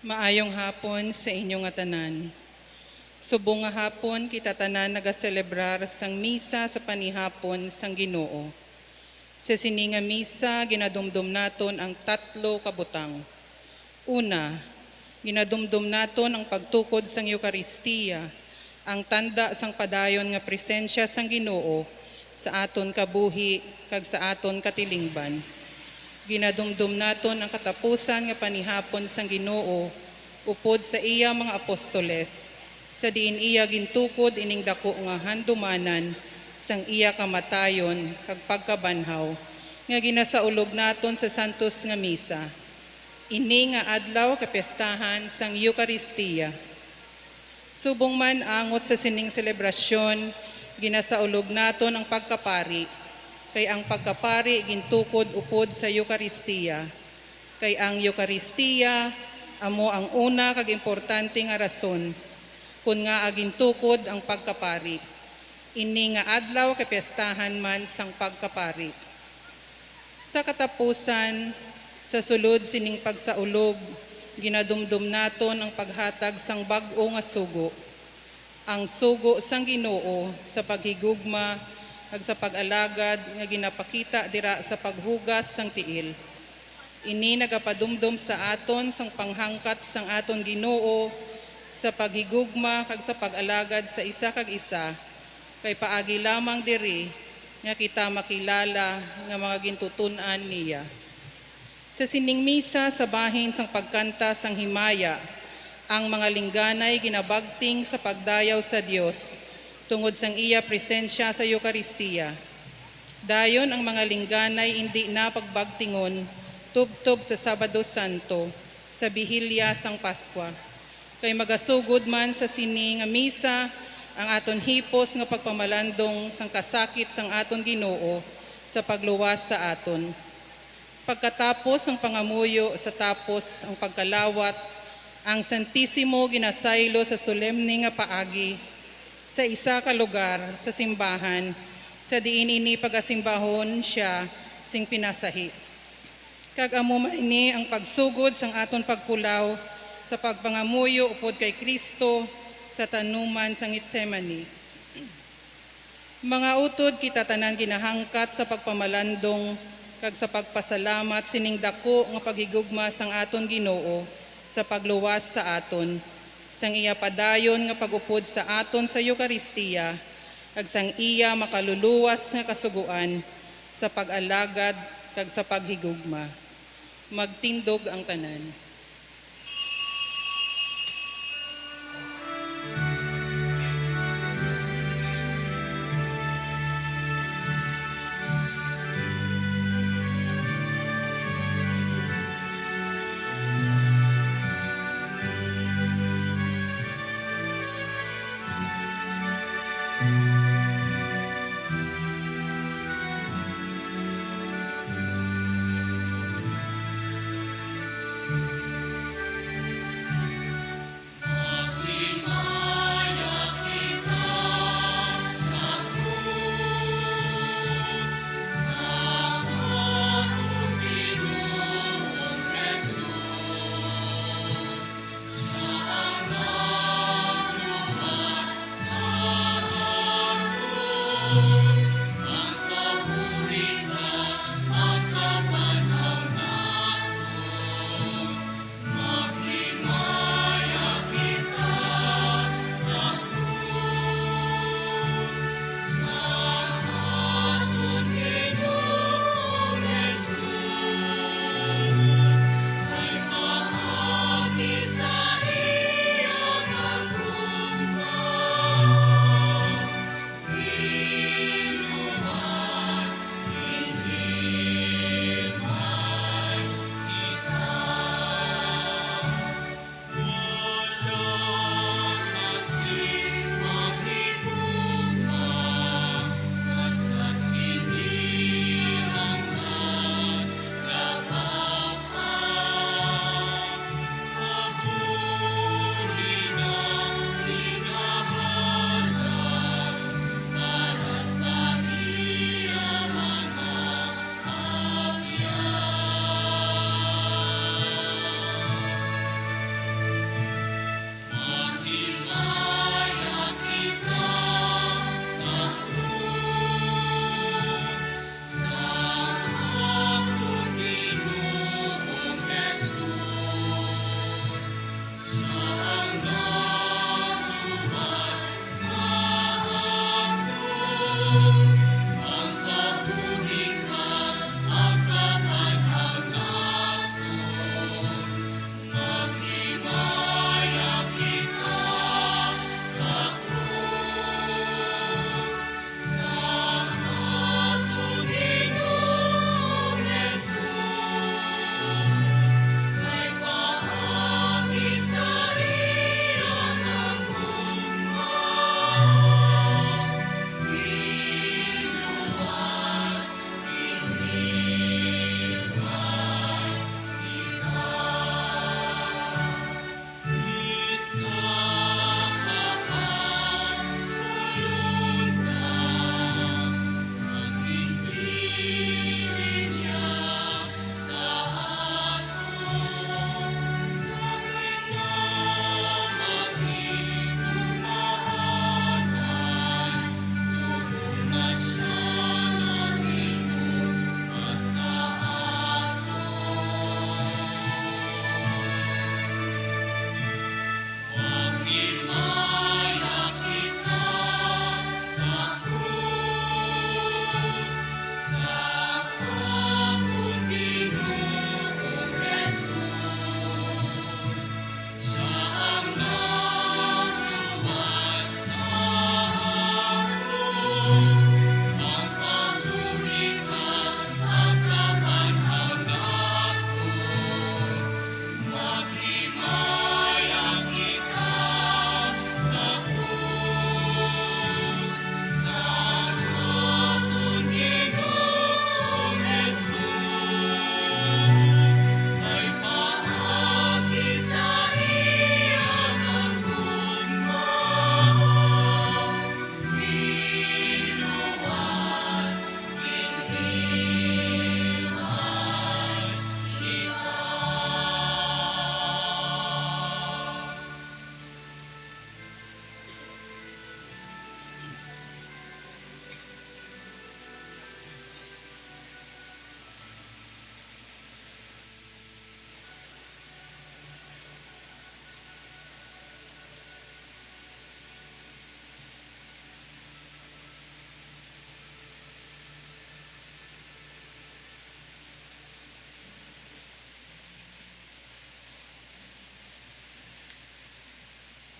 Maayong hapon sa inyong tanan. Subong nga hapon kita tanan nagaselebrar sang misa sa panihapon sang Ginoo. Sa sininga misa ginadumdum naton ang tatlo kabutang. Una, ginadumdum naton ang pagtukod sang Eukaristiya, ang tanda sang padayon nga presensya sang Ginoo sa aton kabuhi kag sa aton katilingban. Ginadumdum naton ang katapusan nga panihapon sang Ginoo upod sa iya mga apostoles, sa diin iya gintukod ining dako nga handumanan sang iya kamatayon kag pagkabanhaw nga ginasaulog naton sa santos nga misa. Ini nga adlaw kapestahan sang Eukaristiya. Subong man angot sa sining selebrasyon, ginasaulog naton ang pagkapari. Kay ang pagkapari gintukod upod sa Eukaristiya. Kay ang Eukaristiya amo ang una kag importante nga rason kun nga agintukod ang pagkapari. Ini nga adlaw kay piyestahan man sang pagkapari. Sa katapusan, sa sulod sining pagsaulog, ginadumdum naton ang paghatag sang bag-o nga sugo. Ang sugo sang Ginoo sa paghigugma ag sa pag-alagad nga ginapakita dira sa paghugas sang tiil. Ini nagapadumdum sa aton sang panghangkat sang aton Ginoo sa paghigugma kag sa pag-alagad sa isa kag isa, kay paagi lamang diri nga kita makilala nga mga gintutunan niya. Sa sining misa sa bahin sang pagkanta sang himaya, ang mga lingganay ginabagting sa pagdayaw sa Dios tungod sang iya presensya sa Eukaristiya. Dayon ang mga lingganay hindi na pagbagtingon tubtob sa Sabado Santo sa bihilya sang Paskwa. Kay magasugod man sa sini nga misa ang aton hipos nga pagpamalandong sang kasakit sang aton Ginoo sa pagluwas sa aton. Pagkatapos ang pangamuyo sa tapos ang pagkalawat, ang Santisimo ginasaylo sa solemne nga paagi sa isa ka lugar sa simbahan, sa diin ini pagasimbahon siya sing pinasahi. Kag amo maini ang pagsugod sang aton pagpulaw sa pagpangamuyo upod kay Kristo sa tanuman sang Getsemani. Mga utod kita tanan ginahangkat sa pagpamalandong kag sa pagpasalamat sining dako nga paghigugma sang aton Ginoo sa pagluwas sa aton, sang iya padayon nga pag-upod sa aton sa Eukaristiya, ag sang iya makaluluwas nga kasuguan sa pag-alagad kag sa paghigugma. Magtindog ang tanan.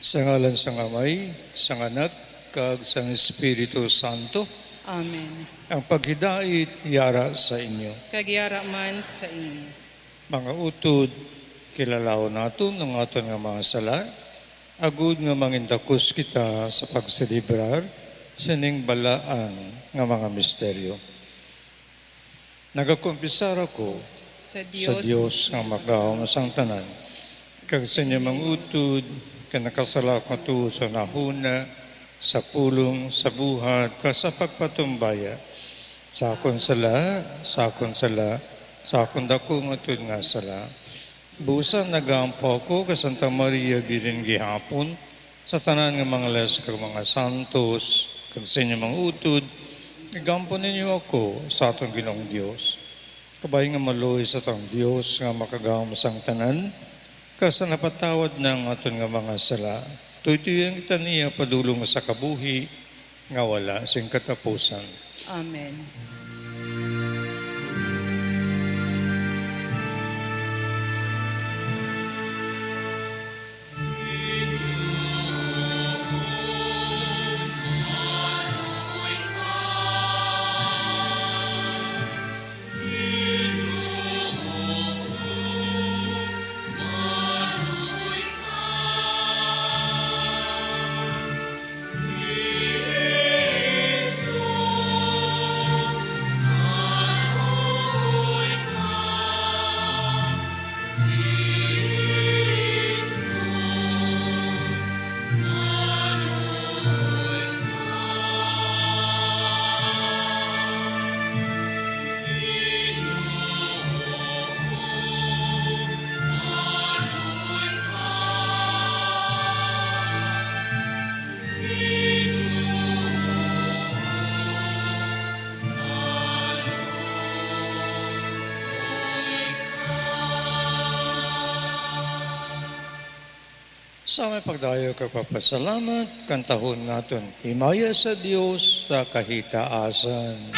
Sa ngalan sang Amay, sang Anak, kag sang Espiritu Santo, Amen. ang paghidait yara sa inyo. Kagyara man sa inyo. Mga utod, kilalaw naton ng aton nga mga sala, agud nga mangindakos kita sa pagselebrar sining balaan nga mga misteryo. Nagakumpisar ako Sa sa Dios nga magahom sang tanan, kag sa inyo mga utod, kanakasalak nga tuod sa nahuna, sa pulong, sa buhat, ka sa pagpatumbaya, sa akon sala, sa akon sala, sa akon dako nga tuod nga sala. Busan nagampo ko ka Santa Maria Birin gihapon, sa tanan nga mga les kag mga santos, kag sa inyo mga utod, igampo ninyo ako sa atong Ginoong Dios. Kabay nga maluoy sa atong Dios nga makagahom sang tanan, kasa napatawad ng aton nga mga sala. Tuytuyan kita niya padulong sa kabuhi nga wala sing katapusan. Amen. Sa may pagdayo kag papasalamat, kantahon naton himaya sa Dios sa kahitaasan.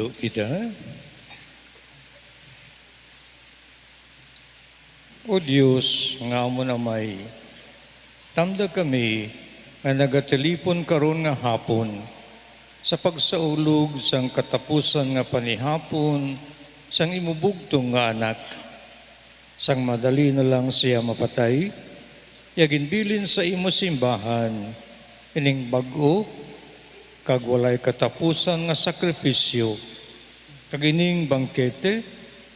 Tuyo kita. O Diyos, nga mo na may tamda kami nga nagatelipon karon nga hapon sa pagsaulog sang katapusan nga panihapon sang imubugtong nga anak. Sang madali na lang siya mapatay, yagin bilin sa imo simbahan, ining bag-o, kag walay katapusan nga sakripisyo, kag ining bangkete,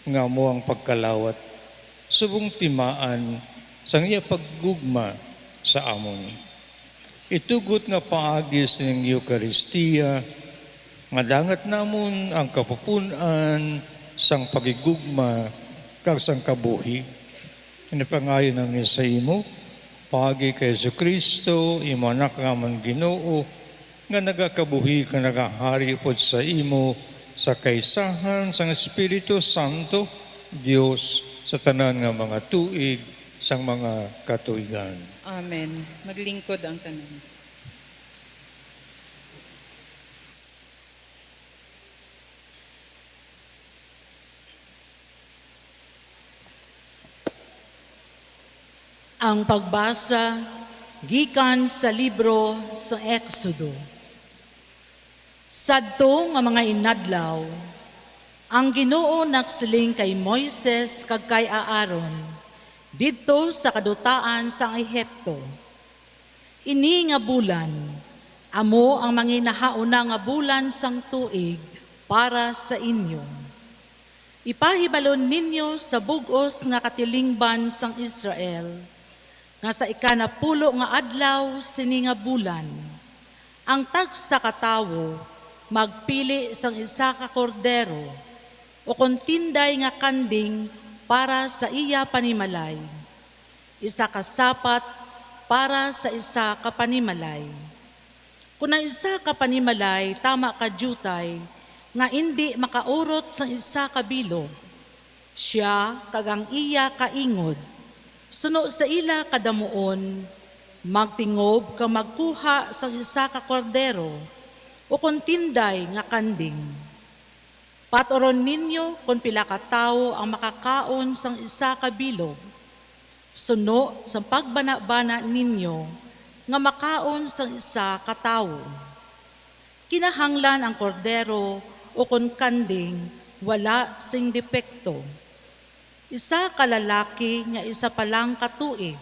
nga mo ang pagkalawat, subong timaan, sang iya paggugma sa amon. Itugot nga paagis ng Eucharistia, nga dangat namon ang kapupunan sang pagigugma kag sang kabuhi. Inipangayon namin sa imo, paagi kay Jesucristo, imo anak nga man Ginoo, nga nagakabuhi ka nagahari pod sa imo sa kaisahan sang Espiritu Santo, Dios sa tanan nga mga tuig sang mga katuigan. Amen. Maglingkod ang tanan. Ang pagbasa gikan sa libro sa Exodo. Sadto nga mga inadlaw, ang Ginoo nagsiling kay Moises kag kay Aaron didto sa kadutaan sa Ehipto. Ini nga bulan, amo ang manginahauna nga bulan sang tuig para sa inyo. Ipahibalon ninyo sa bug-os nga katilingban sang Israel, nga sa ikanapulo nga adlaw sini nga bulan, ang tagsa ka tawo magpili sang isa ka kordero o kontinday nga kanding para sa iya panimalay, isa ka sapat para sa isa ka panimalay. Kung ang isa ka panimalay tama ka jutay nga hindi makaurot sang isa ka bilog, siya kagang iya kaingod, suno sa ila kadamuon, magtingob ka magkuha sa isa ka kordero o kontinday nga kanding. Paturon ninyo kung pila ka tawo ang makakaon sang isa ka bilog, suno sa pagbana-bana ninyo nga makaon sang isa ka tawo. Kinahanglan ang kordero o kun kanding wala sing depekto. Isa ka lalaki nga isa pa lang katuig.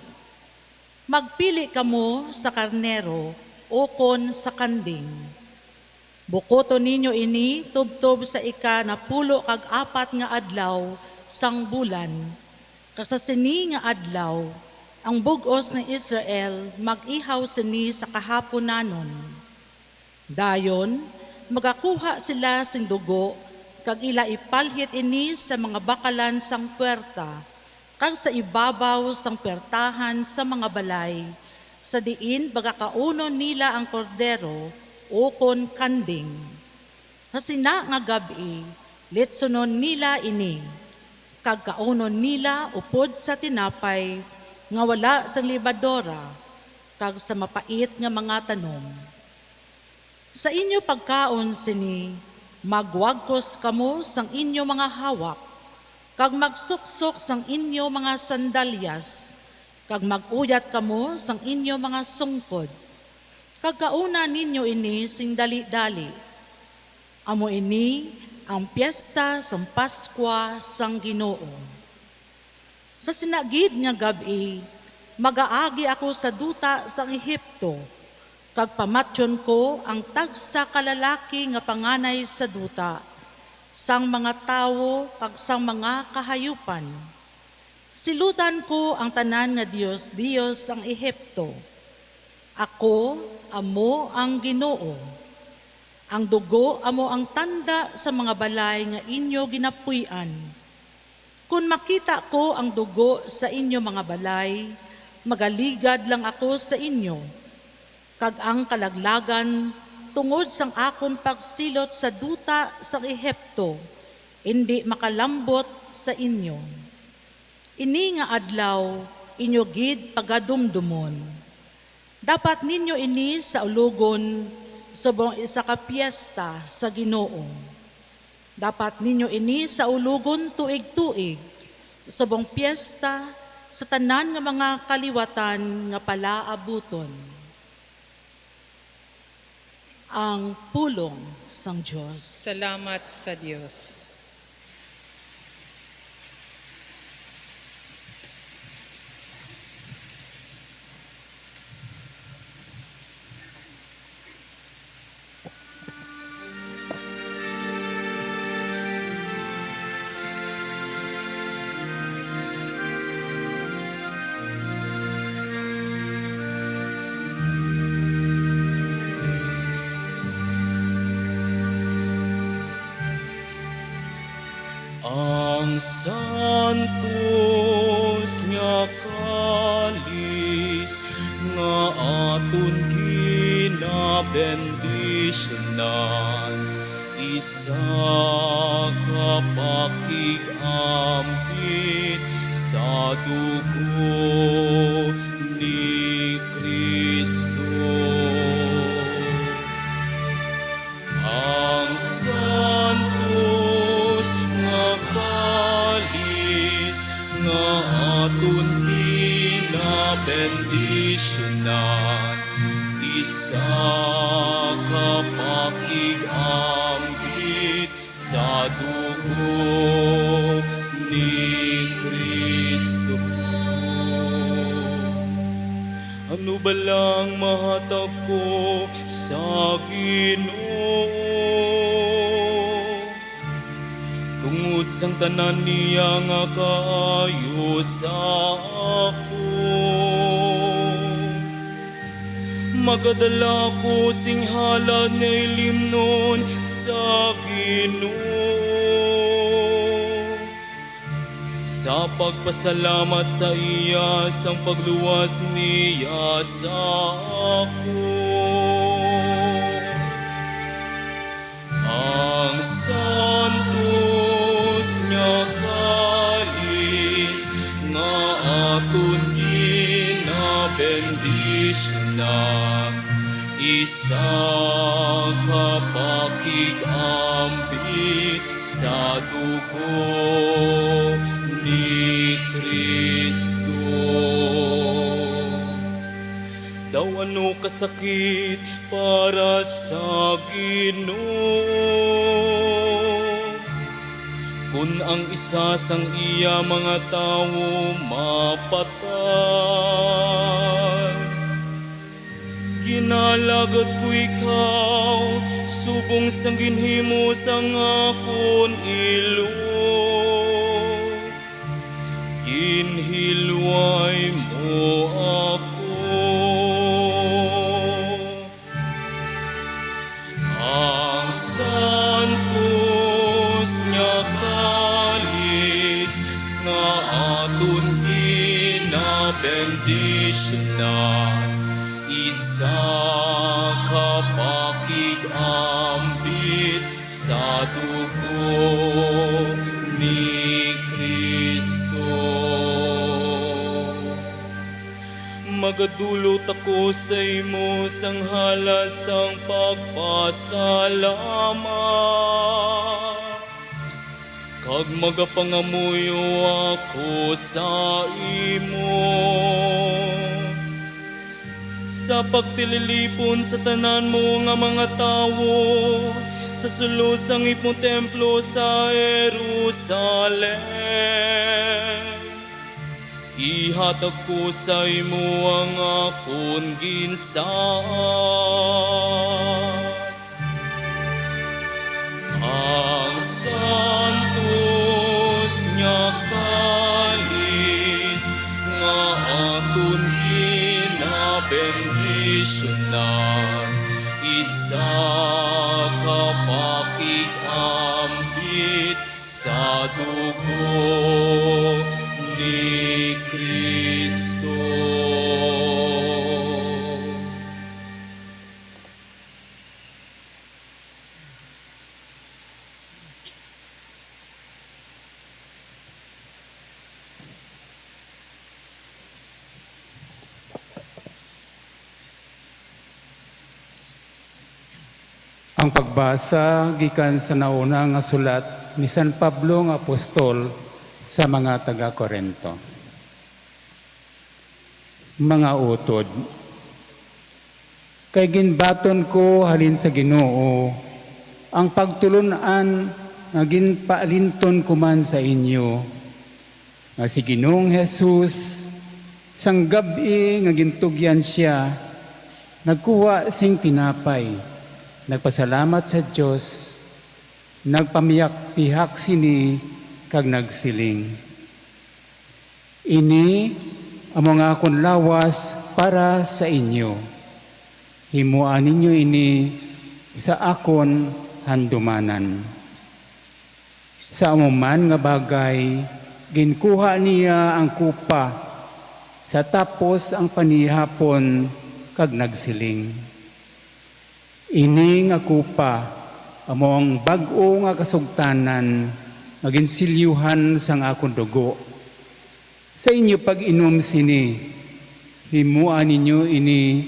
Magpili kamo sa karnero o kon sa kanding. Bukoto ninyo ini tubtob sa ikanapulo kag apat nga adlaw sang bulan. Kasa sini nga adlaw, ang bug-os ng Israel mag-ihaw sini sa kahaponanon. Dayon, magakuha sila sing dugo kag ila ipalhit ini sa mga bakalan sang puwerta, kag sa ibabaw sang puwertahan sa mga balay, sa diin bagakaunon nila ang kordero o kon kanding. Hasina nga gabi, litsunon nila ini, kag kaunon nila upod sa tinapay, nga wala sang libadora, kag sa mapait nga mga tanom. Sa inyo pagkaon sini, magwagkos kamo sang inyo mga hawak, kag magsuksok sang inyo mga sandalyas, kag maguyat kamo sang inyo mga sungkod, kag kauna ninyo ini sing dali-dali. Amo ini ang piyesta sang Paskwa sang Ginoo. Sa sinagid nga gabi, magaagi ako sa duta sang Ehipto, kag pamatyon ko ang tagsa kalalaki nga panganay sa duta, sang mga tawo kag sang mga kahayupan. Silutan ko ang tanan nga Dios ang Ehipto. Ako, amo ang Ginoo. Ang dugo amo ang tanda sa mga balay nga inyo ginapuy-an. Kung makita ko ang dugo sa inyo mga balay, magaligad lang ako sa inyo. Kag ang kalaglagan tungod sang akon pagsilot sa duta sa Ehipto, hindi makalambot sa inyo. Ini nga adlaw, inyo gid pagadumdumon. Dapat ninyo ini sa ulugon subong isa ka piyesta sa Ginoo. Dapat ninyo ini sa ulugon tuig-tuig, subong piyesta sa tanan nga mga kaliwatan nga palaabuton. Ang pulong sang Diyos. Salamat sa Diyos. Ang santos nga kalis nga aton kinabendisyonan, isa ka pakig-ambit sa dugo ni Kristo. Ang santos nga kalis nga aton kinabendisyonan, isa ka pakig-ambit sa dugo ni Kristo. Ano ba lang mahatag ko sa Ginoo? Tungod sang tanan niya nga kaayo sa ako. Magadala ko sing halad nga ilimnon sa Ginoo. Sa pagpasalamat sa iya sang pagluwas niya sa ako. Ang santos nga kalis nga aton kinabendisyonan, isa ka pakig-ambit sa dugo ni Kristo. Daw ano kasakit para sa Ginoo, kun ang isa sang iya mga tawo mapatay. Ginalagad ko ikaw, subong sang ginhimo sang akon ilo. Ginhilway mo ako. Ang santos nga kalis nga aton kinabendisyonan, isa ka pakig-ambit sa dugo ni Kristo. Magadulot ako sa imo sang halas sang pagpasalamat, kag magapangamuyo ako sa imo. Sa pagtililipon sa tanan mo nga mga tawo, sa sulod sang ipong templo sa Jerusalem, ihatag ko sa imo ang akon ginsaad. Ang santos nga kalis nga aton kinabendisyonan, isa ka pakig-ambit sa dugo ni Kristo. Ang pagbasa gikan sa nauna nga sulat ni San Pablo nga apostol sa mga taga-Korento. Mga utod, kay ginbaton ko halin sa Ginoo ang pagtulunan nga ginpaalinton ko man sa inyo nga si Ginoong Jesus sang gabi nga gintugyan siya nagkuha sing tinapay, nagpasalamat sa Dios, nagpamiyak-pihak sini kag nagsiling. Ini ang mga akong lawas para sa inyo. Himuan ninyo ini sa akon handumanan. Sa amuman nga bagay, ginkuha niya ang kupa, sa tapos ang panihapon kag nagsiling. Ini nga kupa, among bag-o nga kasugtanan, maginsilyuhan sang akong dugo. Sa inyo pag-inom sini, himuan ninyo ini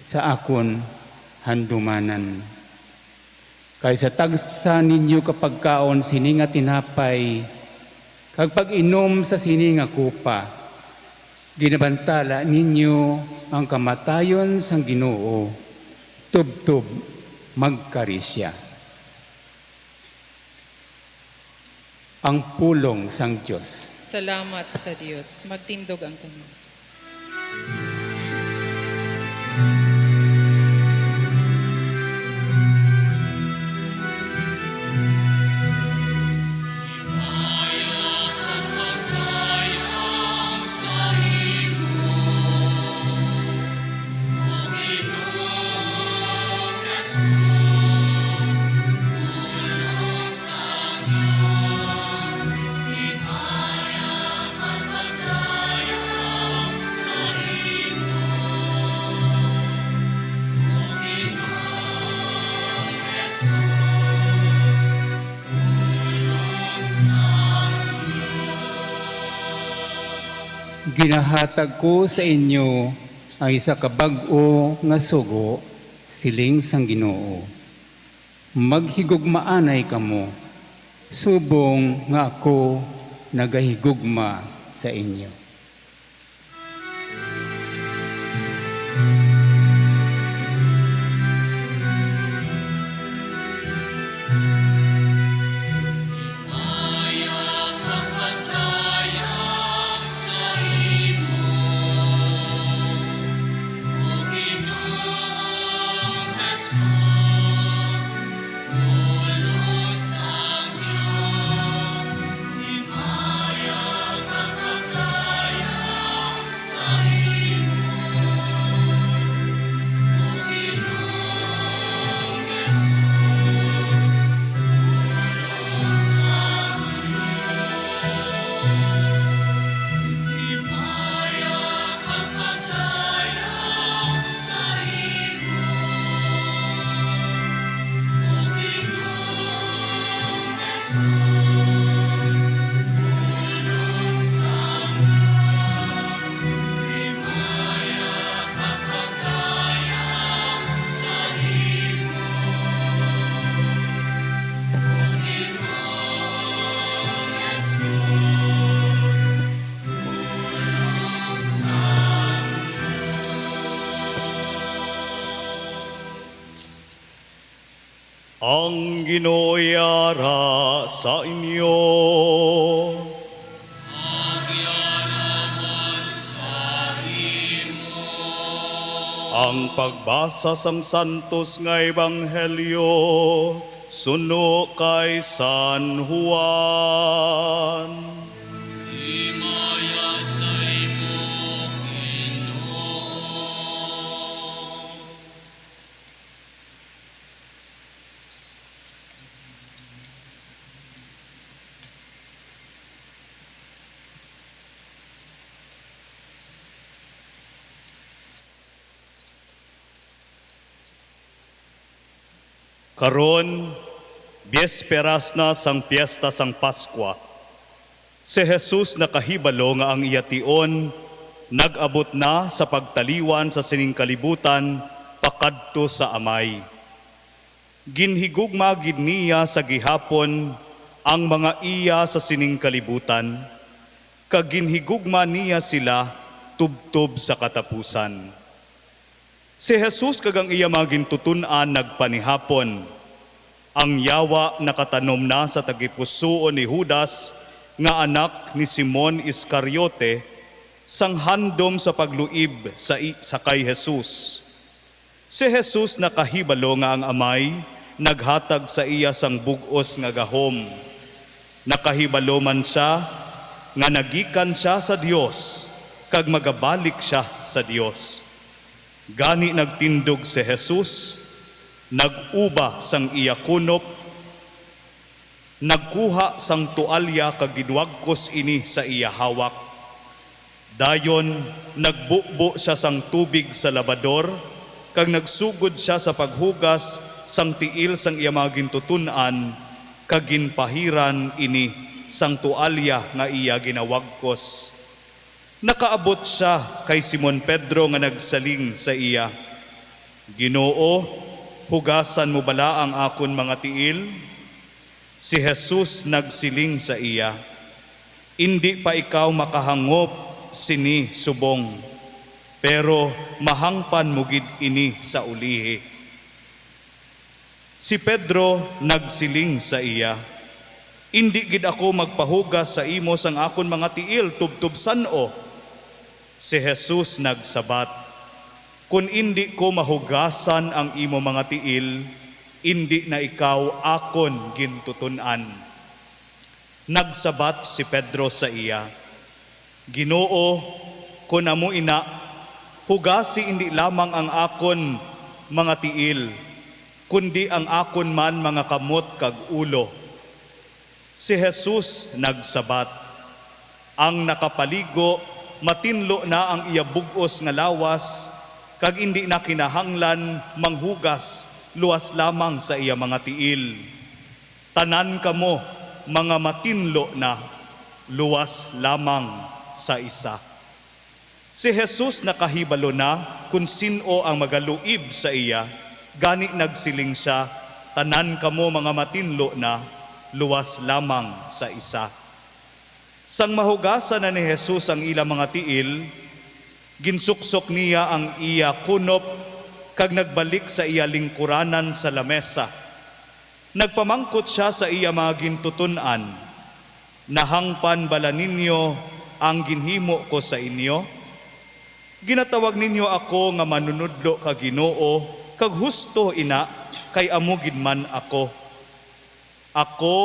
sa akon handumanan. Kay sa tagsa ninyo kapag kaon sini nga tinapay, kag pag-inom sa sini nga kupa, ginabantala ninyo ang kamatayon sang Ginoo, tubtub magkarisya. Ang pulong sang Diyos. Salamat sa Diyos. Magtindog ang tanan. Ginahatag ko sa inyo ang isa ka bag-o nga sugo, siling sang Ginoo. Maghigugmaanay kamo, subong nga ako nagahigugma sa inyo. Ang Ginoo'y ara sa inyo. Ang pagbasa sang Santos nga Ebanghelyo suno kay San Juan. Karon, biesperas na sang piyesta sang Paskwa. Si Jesus nakahibalo nga ang iyation, nag-abot na sa pagtaliwan sa sining kalibutan, pakadto sa amay. Ginhigugma gid niya sa gihapon ang mga iya sa sining kalibutan, kag ginhigugma niya sila tubtob sa katapusan. Si Jesus kag ang iya mga gintutunan nagpanihapon. Ang yawa nakatanom na sa tagipusoon ni Judas nga anak ni Simon Iscariote sang handom sa pagluib sa kay Jesus. Si Jesus nakahibalo nga ang amay naghatag sa iya sang bug-os nga gahom. Nakahibalo man siya nga nagikan siya sa Dios kag magabalik siya sa Dios. Gani nagtindog si Jesus, nag-uba sang iya kunop, nagkuha sang tualya kag gidwagkos ini sa iya hawak. Dayon nagbubo siya sang tubig sa labador, kag nagsugod siya sa paghugas sang tiil sang iya mga gintutunan, kag ginpahiran ini sang tualya nga iya ginawagkos. Nakaabot siya kay Simon Pedro nga nagsaling sa iya, Ginoo, hugasan mo bala ang akon mga tiil? Si Jesus nagsiling sa iya, Indi pa ikaw makahangop sini subong, pero mahangpan mo gid ini sa ulihi. Si Pedro nagsiling sa iya, Indi gid ako magpahugas sa imo sang akon mga tiil tubtub san-o. Si Jesus nagsabat, Kung indi ko mahugasan ang imo mga tiil, indi na ikaw akon gintutunan. Nagsabat si Pedro sa iya, Ginoo, kun amo ina, hugasi indi lamang ang akon mga tiil, kundi ang akon man mga kamot kag ulo. Si Jesus nagsabat, Ang nakapaligo, matinlo na ang iya bug-os nga lawas, kag indi na kinahanglan manghugas, luwas lamang sa iya mga tiil. Tanan kamo, mga matinlo na, luwas lamang sa isa. Si Jesus nakahibalo na kung sino ang magaluib sa iya, gani nagsiling siya, tanan kamo mga matinlo na, luwas lamang sa isa. Sang mahugasan na ni Jesus ang ilang mga tiil, ginsuksok niya ang iya kunop, kag nagbalik sa iya lingkuranan sa lamesa. Nagpamangkot siya sa iya mga gintutunan, Nahangpan bala ninyo ang ginhimo ko sa inyo? Ginatawag ninyo ako nga manunudlo kag Ginoo, kag husto ina, kay amo gid man ako. Ako,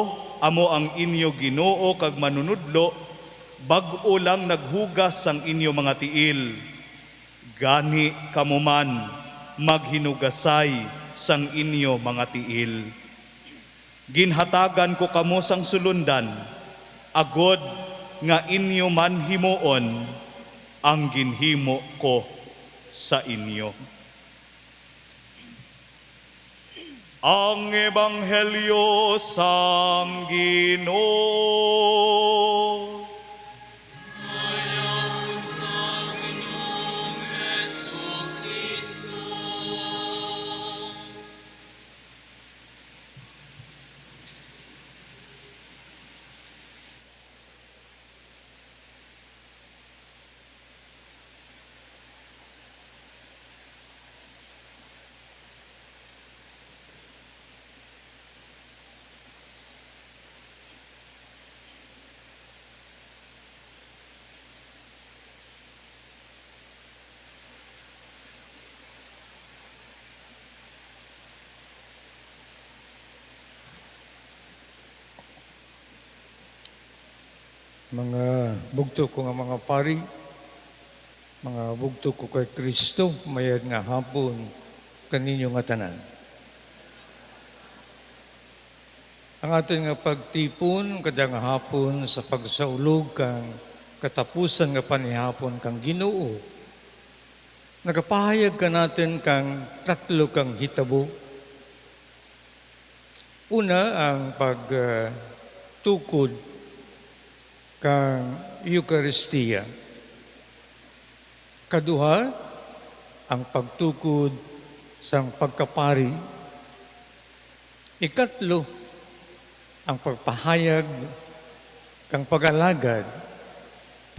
amo ang inyo Ginoo kag manunudlo, bag-o lang naghugas sang inyo mga tiil. Gani kamo man maghinugasay sang inyo mga tiil. Ginhatagan ko kamo sang sulundan, agod nga inyo man himuon ang ginhimo ko sa inyo. Ang Ebanghelyo sang Ginoo. Mga bugto ko nga mga pari, mga bugto ko kay Kristo, mayad nga hapon kaninyo nga tanan. Ang aton nga pagtipon kada nga hapon sa pagsaulog kang katapusan nga panihapon kang Ginoo. Nagapahayag ka natin kang tatlo kang hitabo. Una ang pagtukod kang Eucharistia. Kaduha, ang pagtukod sang pagkapari. Ikatlo, ang pagpahayag kang pag-alagad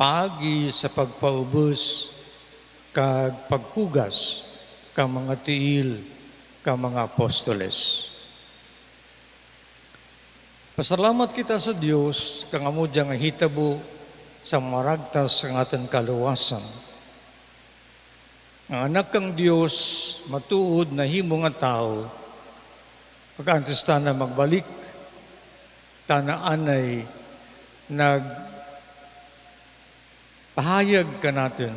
paagi sa pagpaubos kag paghugas kang mga tiil kang mga apostoles. Pasalamat kita sa Dios kang amo nga hitabo sa maragtas ng ating kaluwasan. Ang anak kang Diyos, matuod na himo nga tao, pag-antes na magbalik, tanaanay nagpahayag ka natin,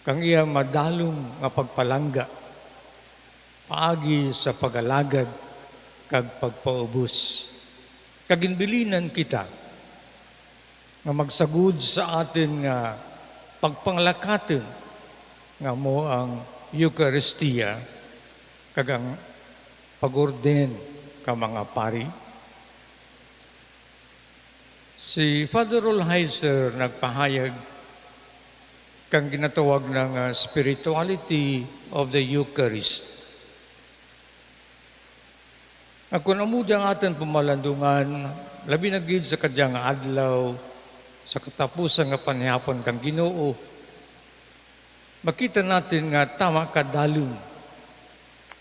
kang iya madalong nga pagpalangga, paagi sa pag-alagad, kag pagpaubos. Kaginbilinan kita, nga magsagud sa atin nga pagpanglakatin nga mo ang Eucharistia kag ang pag-orden ka mga pari. Si Father Rolheiser nagpahayag kang ginatawag ng spirituality of the Eucharist. At kung amo diyang atin pumalandungan, labi na gid sa kadyang adlaw, sa katapusan nga panihapon kang Ginoo, makita natin nga tama kadalom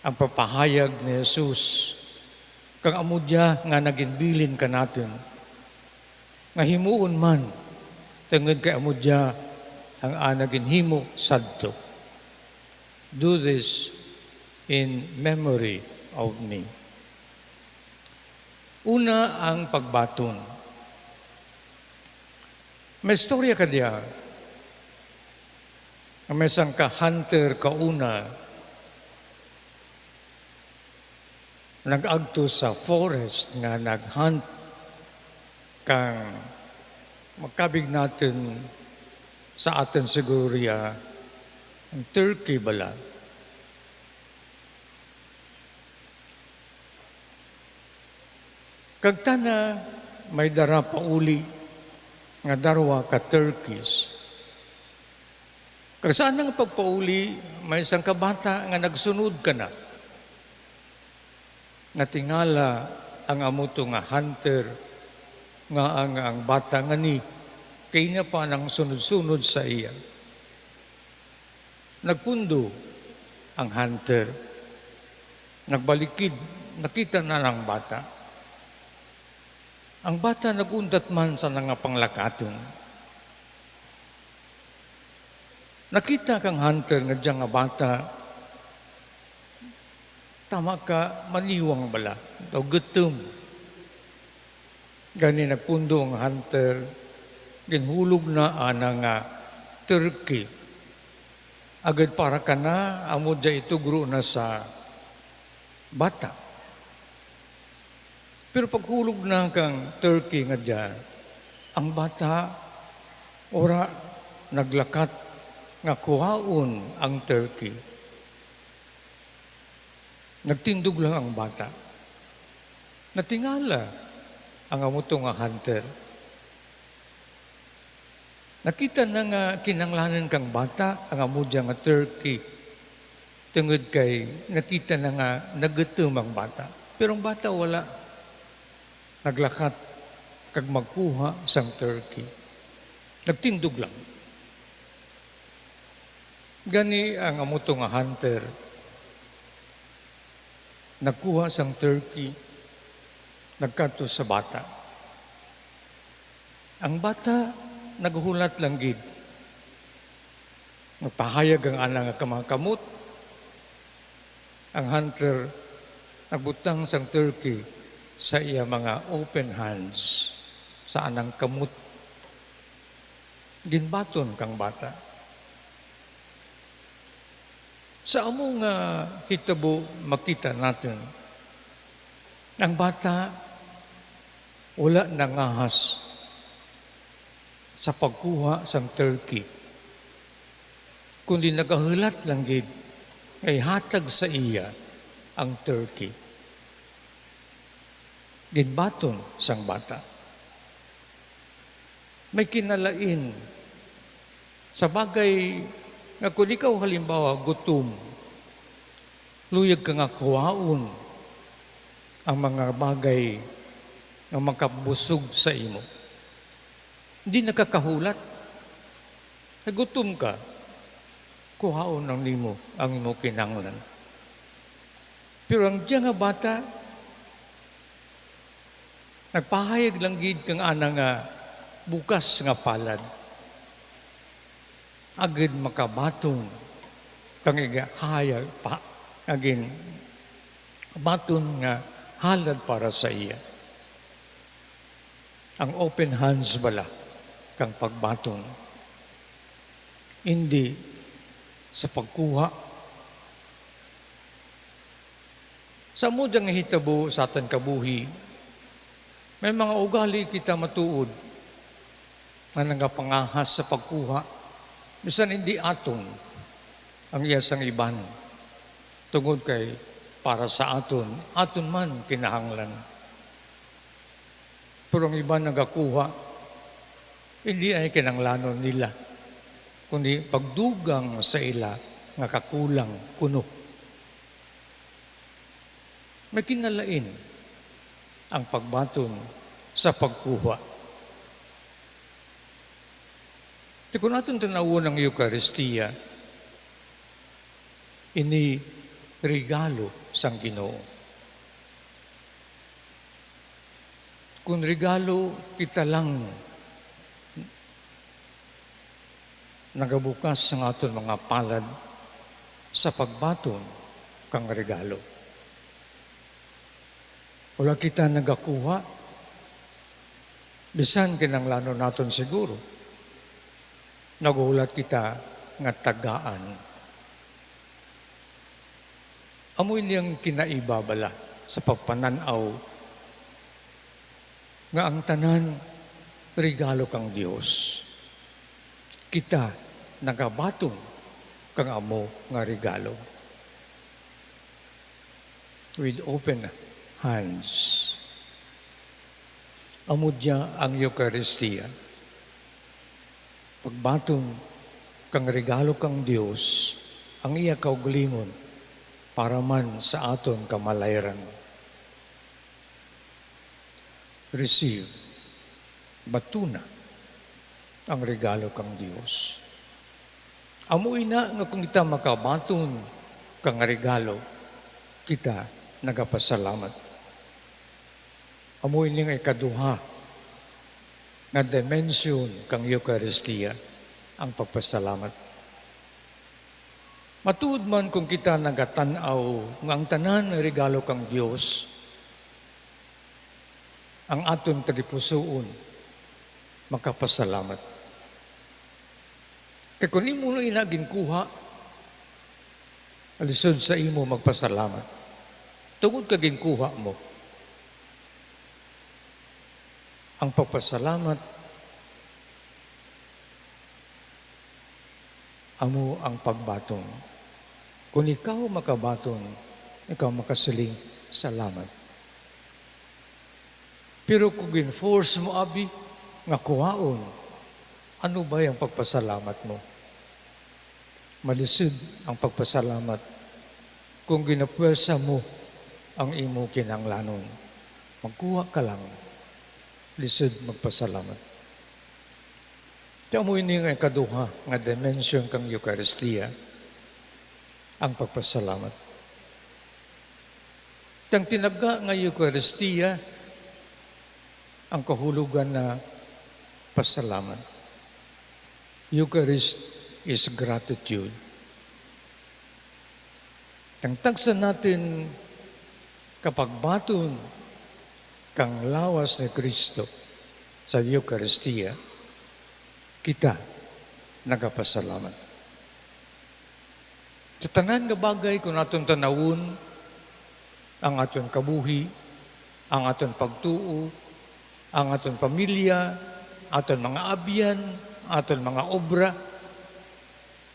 ang papahayag ni Jesus kang amo diya nga naginbilin ka natin nga himuon man tungod kay amo diya ang anagin himo sadto. Do this in memory of me. Una ang pagbaton. May istorya ka diya. May isang ka-hunter kauna nag-agto sa forest nga nag-hunt kang magkabig natin sa atin siguro ang turkey bala. Kagtana may dara pauli nga darwa ka turkeys. Kag saan nga pagpauli, may isang kabata nga nagsunod ka na. Natingala ang amuto nga hunter nga ang bata nga ni kay niya pa nang sunod-sunod sa iya. Nagpundo ang hunter. Nagbalikid, nakita na ng bata. Ang bata nagundat man sa nga panglakaton. Nakita kang hunter nga diyang nga bata, tama ka, maniwang bala, o gutom. Gani nagpundo ang hunter, ginhulog na nga turkey. Agad para ka na, amo dya itugro na sa bata. Pero paghulog na kang turkey nga dyan, ang bata, ora naglakat nga kuhaon ang turkey. Nagtindog lang ang bata. Natingala ang amuto nga hunter. Nakita na nga kinanglanan kang bata ang amo dyan nga turkey. Tungod kay nakita na nga nagutom ang bata. Pero ang bata wala. Naglakat kag magkuha sang turkey. Nagtindog lang. Gani ang amuto nga hunter. Nagkuha sang turkey. Nagkanto sa bata. Ang bata naghulat lang gid. Nagpahayag ang ana nga kamangkamot. Ang hunter nagbutang sang turkey sa iya mga open hands sa anang kamot. Ginbaton kang bata. Sa amo nga hitabo makita natin, ang bata wala nangahas sa pagkuha sang turkey. Kundi nagahulat lang gid kay hatag sa iya ang turkey. Ginbaton sang bata. May kinalain sa bagay nga kung ikaw halimbawa gutom, luyag ka nga kuhaon ang mga bagay na makabusog sa imo. Hindi nakakahulat. Nagutom ka, kuhaon ang nimo ang imo kinahanglan. Pero ang diya nga bata, nagpahayag lang gid kang ana nga bukas nga palad. Agad makabatong kang igahayag pa agin baton nga halad para sa iya. Ang open hands bala kang pagbatong. Hindi sa pagkuha. Sa mo diyang hitabo sa atan kabuhi, may mga ugali kita matuod na nangapangahas sa pagkuha. Bisan hindi aton ang iyasang iban. Tungod kay para sa aton man kinahanglan. Pero ang iba nagakuha, hindi ay kinanglanon nila, kundi pagdugang sa ila nga kakulang kuno. May kinalain ang pagbaton sa pagkuha. Kung natin tanawon ang Eucharistia, ini regalo sang Ginoo. Kung regalo kita lang nagabukas ang aton mga palad sa pagbaton kang regalo. Wala kita nagakuha, bisan kinanglanon naton siguro, nagulat kita nga tagaan. Amoy niyang kinaibabala sa pagpananaw nga ang tanan regalo kang Dios. Kita nagabatong kang amo nga regalo. With open hands. Amo diya ang Eucharistia. Pagbatong kang regalo kang Dios, ang iya kaugalingon para man sa aton kamalayran. Receive, batuna ang regalo kang Dios. Amoy na nga kung kita makabaton kang regalo, kita nagapasalamat. Amoy ning ikaduha nga dimension kang Eucharistia, ang pagpasalamat. Matuod man kung kita nagatanaw nga ang tanan regalo kang Dios, ang aton tagipusoon makapasalamat. Kaya kung imo na inaging kuha, alisod sa imo magpasalamat. Tungod ka ginkuha mo. Ang pagpasalamat, amo ang pagbatong. Kung ikaw makabatong, ikaw makasiling salamat. Pero kung enforce mo, abi, nga kuhaon, ano ba yung pagpasalamat mo? Malisod ang pagpasalamat kung ginapwersa mo ang imo kinanglanon. Magkuha ka lang, lisod magpasalamat. Tiyan mo ini nga ikaduha nga dimension kang Eucharistia, ang pagpasalamat. Tiyang tinaga nga Eucharistia, ang kahulugan na pasalamat. Eucharist is gratitude. Ang tagsa natin kapag baton kang lawas ni Kristo sa Eucharistia, kita nagapasalamat. Sa tanan nga bagay kung aton tanawon, ang aton kabuhi, ang aton pagtuo, ang aton pamilya, aton mga abyan, aton mga obra,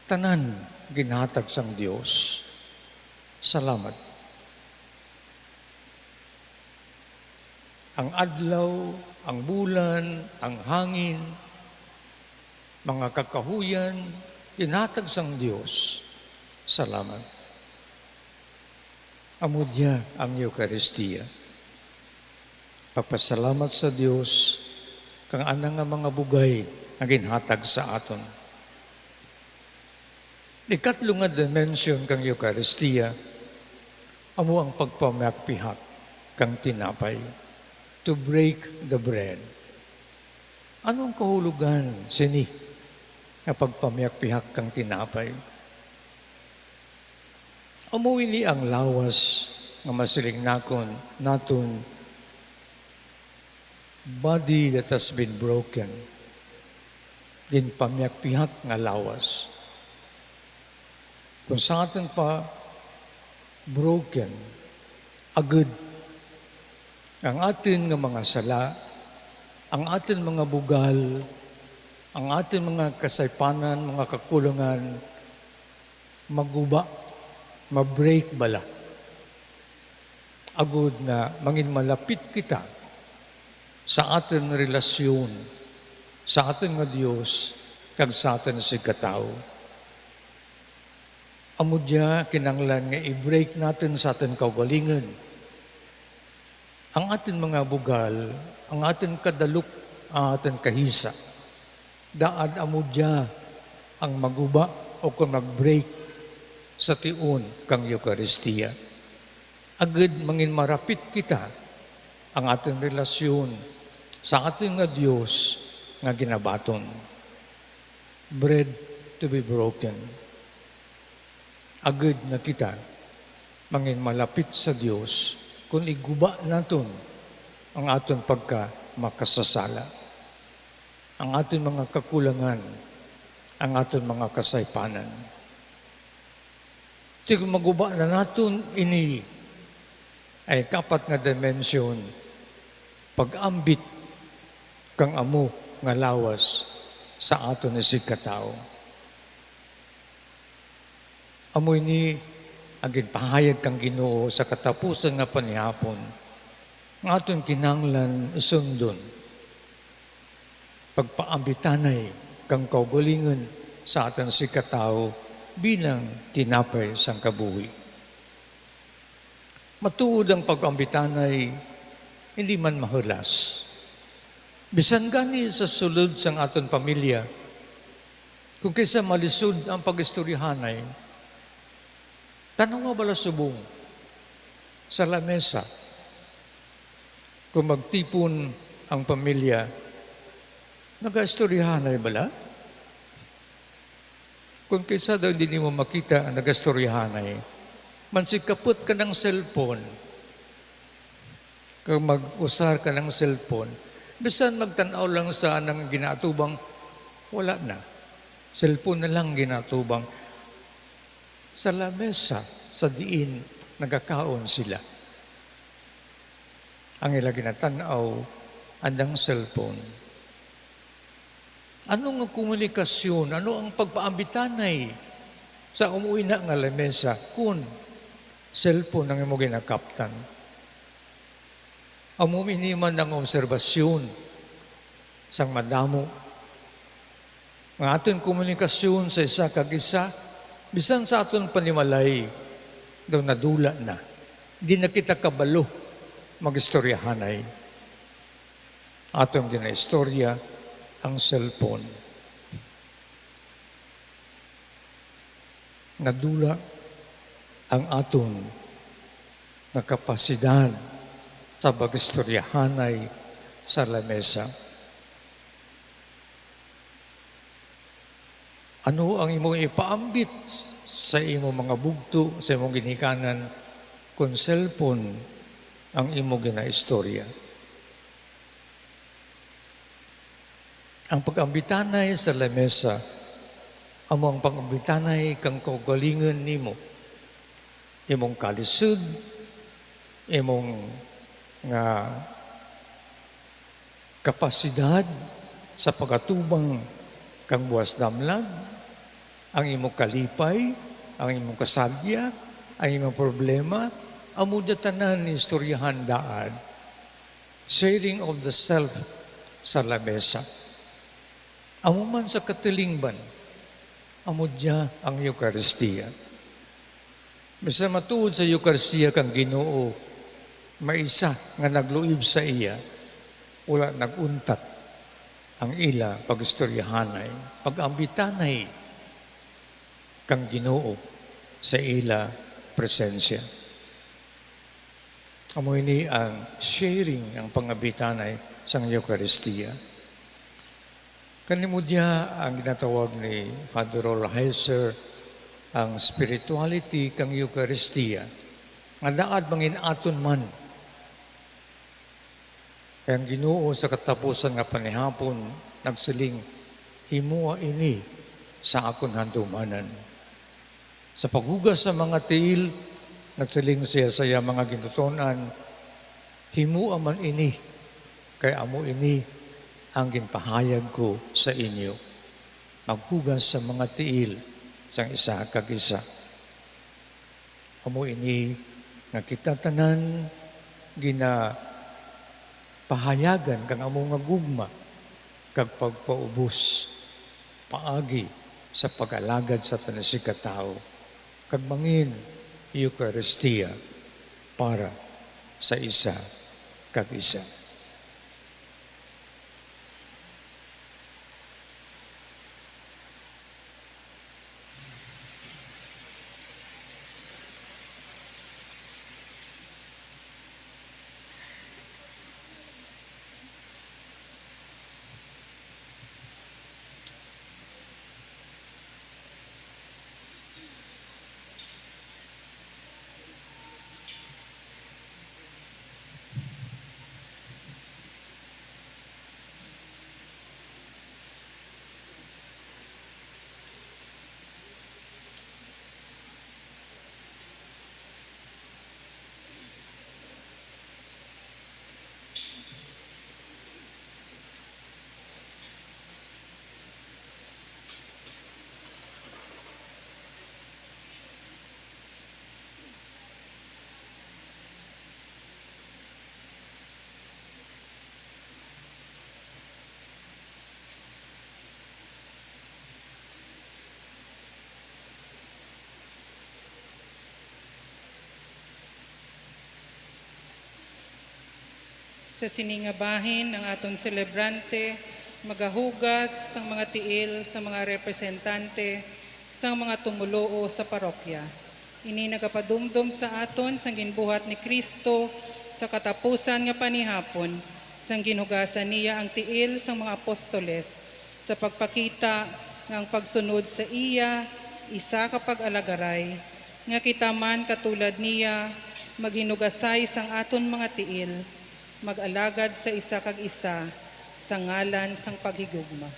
tanan ginhatag sang Dios. Salamat. Ang adlaw, ang bulan, ang hangin, mga kakahuyan, ginhatag sang Dios. Salamat. Amudya ang Eucharistia. Pagpasalamat sa Dios kang anang nga mga bugay nga ginhatag sa aton. Ikatlo nga dimension kang Eucharistia, amo ang pagpamayakpihak kang tinapay, to break the bread. Anong kahulugan sini nga pagpamayakpihak kang tinapay? Umuwili ang lawas nga masiling naton body that has been broken. Ginpamyakpihak nga lawas. Kung sa atin pa broken, agad, ang atin nga mga sala, ang atin mga bugal, ang atin mga kasaypanan, mga kakulangan, maguba, mabreak bala. Agud na mangin malapit kita sa atin relasyon, sa atin nga Diyos, kag sa atin si katao. Amudya kinanglan nga i-break natin sa atin kaugalingan. Ang atin mga bugal, ang atin kadaluk, ang atin kahisa. Daad amudya ang maguba o kung mag-break sa tiun kang Eucharistia. Agad mangin marapit kita ang ating relasyon sa ating nga Diyos nga ginabaton. Bread to be broken. Agad na kita mangin malapit sa Diyos kung iguba naton ang aton pagka makasasala. Ang aton mga kakulangan, ang aton mga kasaypanan. Kung maguba na naton ini ay kapat nga dimension pag-ambit kang amo nga lawas sa aton na si katao. Amoy ni ang ginpahayag kang Ginoo sa katapusan nga panihapon, ng aton kinanglan isundon, pagpaambitanay kang kaugalingan sa aton si katao bilang tinapay sang kabuhi. Matuod ang pag-ambitanay, hindi man mahulas. Bisan gani sa sulod sang aton pamilya, kung kaysa malisod ang pag-istoryahanay, tanong nga bala subong sa lamesa, kung magtipon ang pamilya, nag-istoryahanay bala? Kung kaysa daw hindi mo makita ang nag-istoryahanay, mansikapot ka ng cellphone, kung mag-usar ka ng cellphone, bisan magtanaw lang sa anang ginatubang, wala na. Cellphone na lang ginatubang. Sa lamesa, sa diin, nagkakaon sila. Ang ila ginatanaw, andang cellphone. Ano ang komunikasyon? Ano ang pagpaambitanay sa umuwi na nga lamesa kung cellphone ang imo ginakaptan? Amuminiman ng obserbasyon sang madamo. Ang ating komunikasyon sa isa kag isa, bisan sa aton panimalay, daw nadula na. Di na kita kabalo mag-istoryahanay. Atong ginaistorya ang cellphone. Nadula ang aton na kapasidad sa pag-istoryahanay sa lamesa. Ano ang imong ipaambit sa imong mga bugto, sa imong ginikanan, kung cellphone ang imong ginaistorya? Ang pag-ambitanay sa lamesa, amo ang pag-ambitanay kang kaugalingan nimo, imong kalisod, imong nga kapasidad sa pagatubang kang buwas damlag, ang imong kalipay, ang imong kasadya, ang imong problema, amo tanan ni istoryahan daan. Sharing of the self sa lamesa. Amo man sa katilingban, amo dia ang Eucharistia. Bisa matuod sa Eucharistia kang Ginoo, maisa nga nagluib sa iya, wala naguntat ang ila pagistoryahanay, pagambitanay kang Ginoo sa ila presensya. Amo ini ang sharing ang pangabitanay sa Eucharistia. Kanimudya ang ginatawag ni Father Rolf Heiser ang spirituality kang Eucharistia. Nga daad mangin aton man. Kaya ang Ginoo sa katapusan nga panihapon nagsiling, himua ini sa akon handumanan. Sa paghugas sa mga tiil, nagsiling siya sa iya mga ginutunan, himua man ini, kaya amo ini ang ginpahayag ko sa inyo. Maghugas sa mga tiil sang isa kag isa. Amo ini nga kita tanan pahayagan kang amo nga gugma kag pagpaubos paagi sa pag-alagad sa tanasi katao kag mangin Eucharistia para sa isa kag isa. Sa siningabahin ng aton celebrante, magahugas sang mga tiil sa mga representante sang mga tumuloo sa parokya. Ini nagapadumdum sa aton sang ginbuhat ni Kristo sa katapusan nga panihapon sang ginugasan niya ang tiil sang mga apostoles sa pagpakita ng pagsunod sa iya, isa kapag alagaray, nga kita man katulad niya maghinugasay sang aton mga tiil, mag-alagad sa isa kag isa sa ngalan sang paghigugma.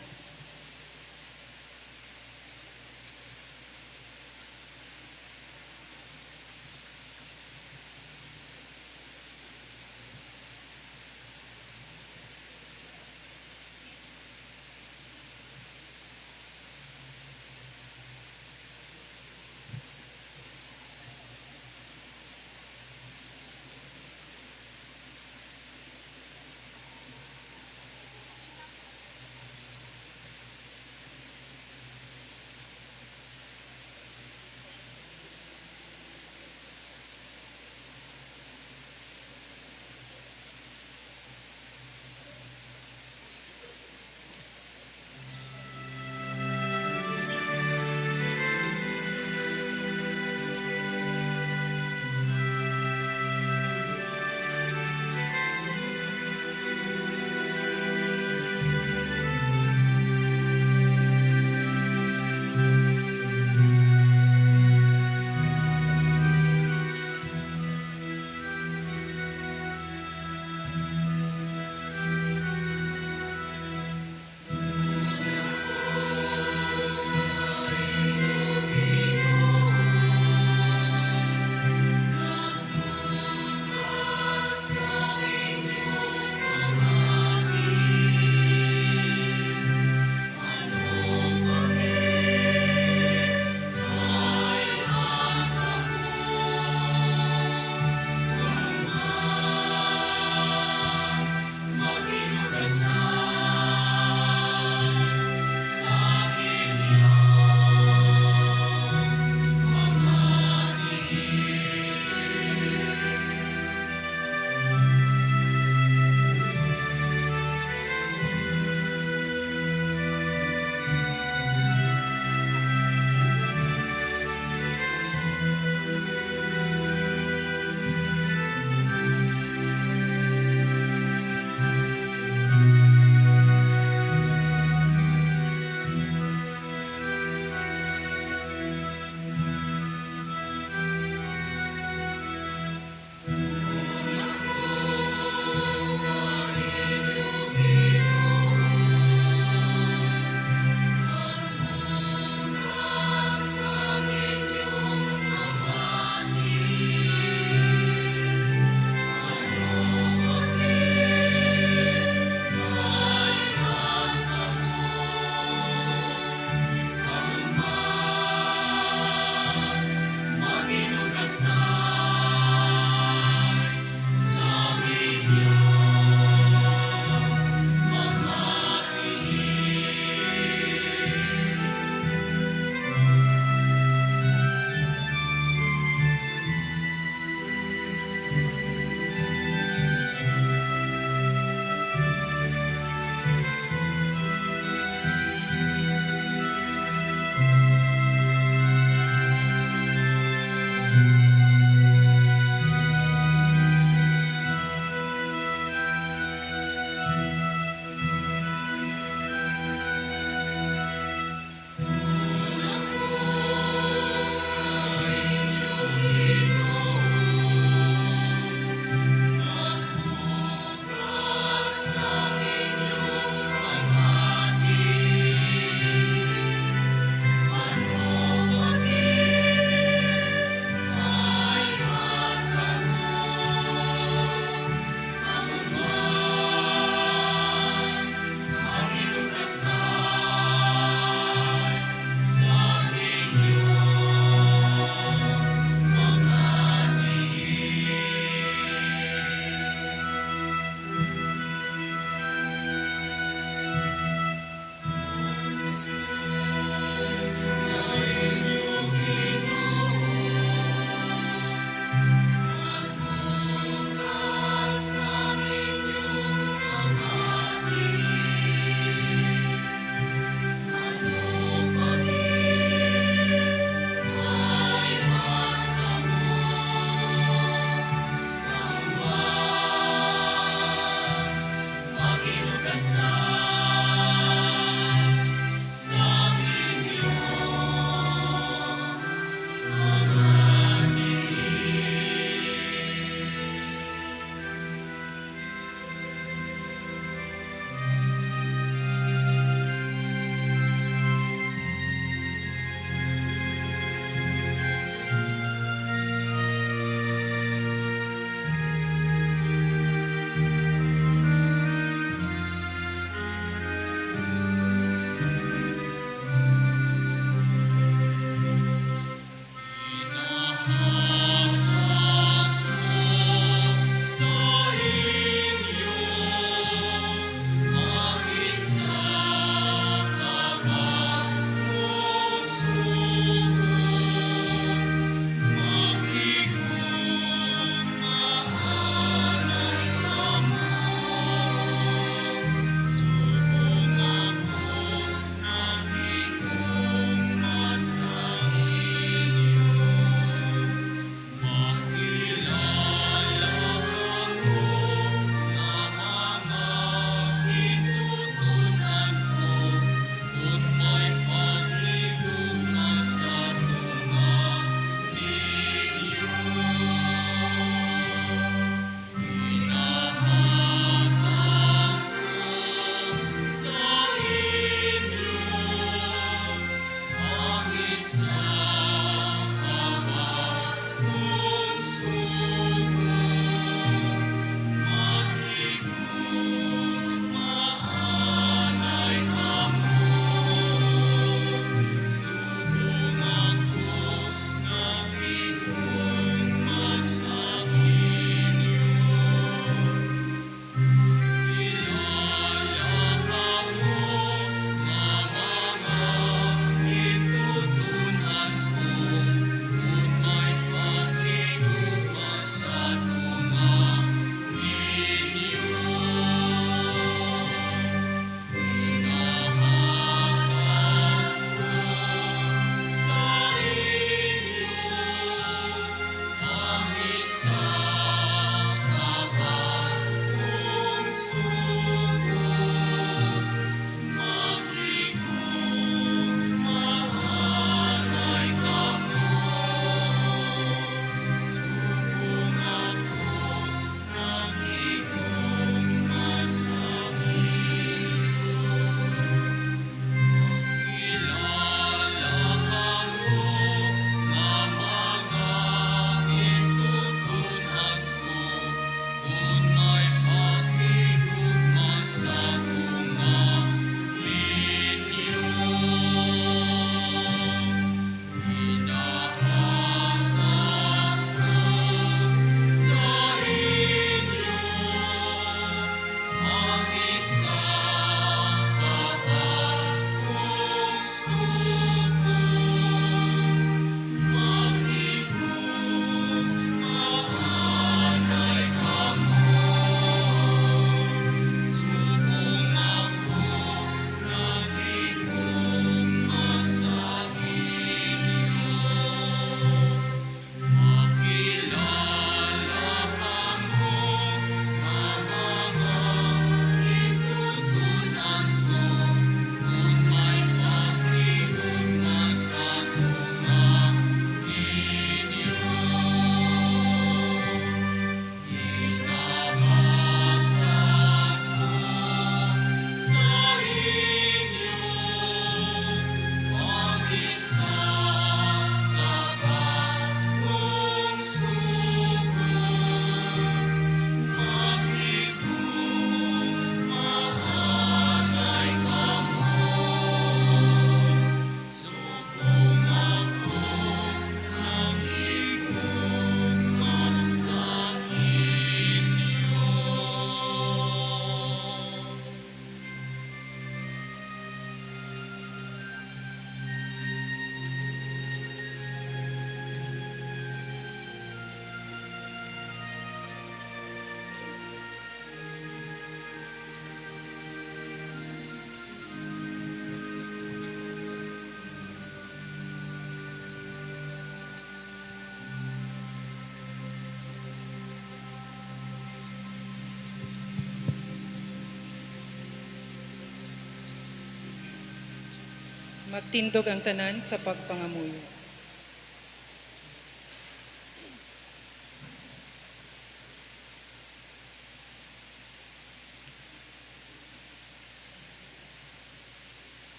Magtindog ang tanan sa pagpangamuyo.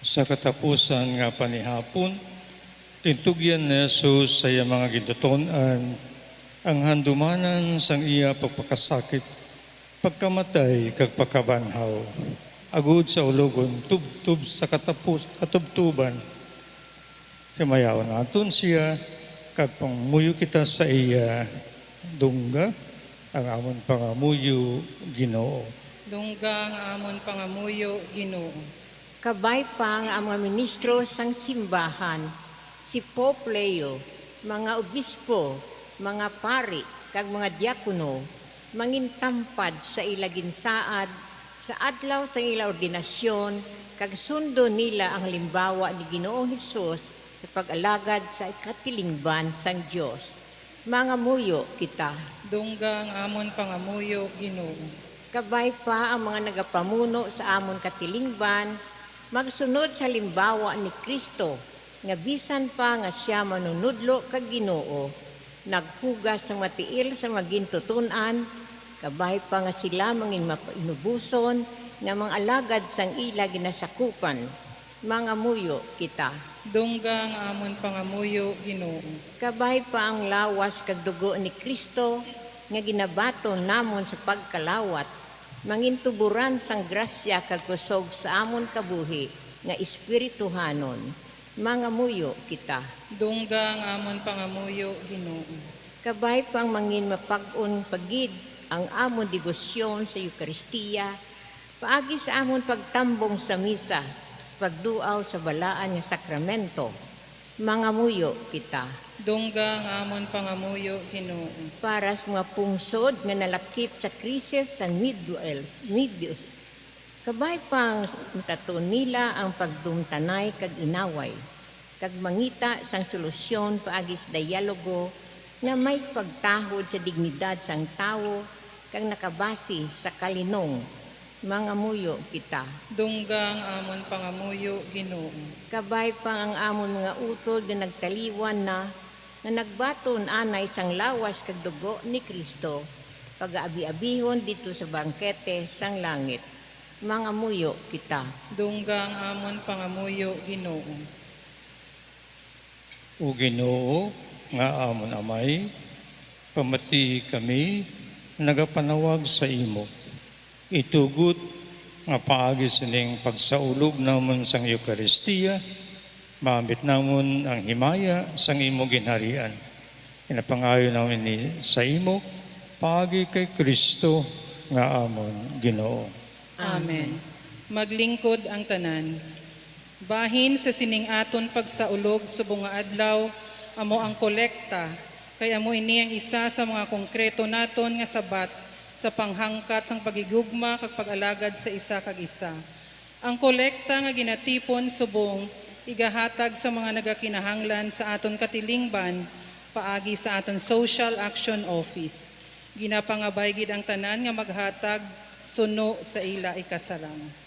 Sa katapusan nga panihapon, tintugyan ni Jesus sa iya mga giduton-an ang handumanan sang iya pagpakasakit, pagkamatay kag pagkabanhaw. Agud sa ulogon, tubtub sa katubtuban. Himayaw naton siya, kag pangmuyo kita sa iya, dungga, ang amon pangamuyo, Ginoo. Dungga nga amon pangamuyo, Ginoo. Kabay pa ang mga ministro sang simbahan, si Pope Leo, mga obispo, mga pari, kag mga diakono, mangintampad sa ila ginsaad, sa adlaw sa ila ordinasyon, kag sundo nila ang limbawa ni Ginoong Hesus sa pag-alagad sa ikatilingban sang Dios. Mga muyo kita. Dungga nga amon pangamuyo, Ginoo. Kabay pa ang mga nagapamuno sa amon katilingban, magsunod sa limbawa ni Kristo, nga bisan pa nga siya manunudlo kag Ginoo, naghugas ng matiil sa magintutunan, kabay pa nga sila mangin mainubuson, nga mga alagad sang ila ginasakupan, mga muyo kita. Dungga nga amon pangamuyo, Ginoo. Kabay pa ang lawas kag dugo ni Kristo, nga ginabaton namon sa pagkalawat, mangintuburan sang grasya kag kusog sa amon kabuhi nga espirituhanon, mga muyo kita. Dungga nga amon pangamuyo, Ginoo. Kabay pang mangin mapag-un pagid ang amon debosyon sa Eukaristiya, paagi sa amon pagtambong sa misa, pagduaw sa balaan nga sakramento, mga muyo kita. Dungga nga amon pangamuyo, Ginoo. Para sa mga pungsod nga nalakip sa krisis sa Midyos. Kabay pang mataton nila ang pagdumtanay kag inaway, kag mangita sang solusyon paagi sa dialogo nga may pagtahod sa dignidad sang tawo kag nakabasi sa kalinong, mga muyo kita. Dungga nga amon pangamuyo, Ginoo. Kabay pa ang amon mga utod na nagtaliwan na nagbaton anay sang lawas kag dugo ni Kristo, pag-aabi-abihon dito sa bangkete sang langit, mga muyo kita. Dungga nga amon pangamuyo, Ginoo. O Ginoo, nga amon amay, pamati kami, nagapanawag sa imo. Itugot nga paagi sining pagsaulog namon sang Eukaristiya, maambit namon ang himaya sang imo ginharian. Inapangayo namin sa imo, paagi kay Kristo nga amon Ginoo. Amen. Maglingkod ang tanan. Bahin sa sining aton pagsaulog subong nga adlaw, amo ang kolekta, kay amo ini ang isa sa mga konkreto naton nga sabat sa panghangkat sang pagigugma kag pag-alagad sa isa kag isa. Ang kolekta nga ginatipon subong igahatag sa mga nagakinahanglan sa aton katilingban paagi sa aton Social Action Office. Ginapangabay gid ang tanan nga maghatag suno sa ila ikasarang.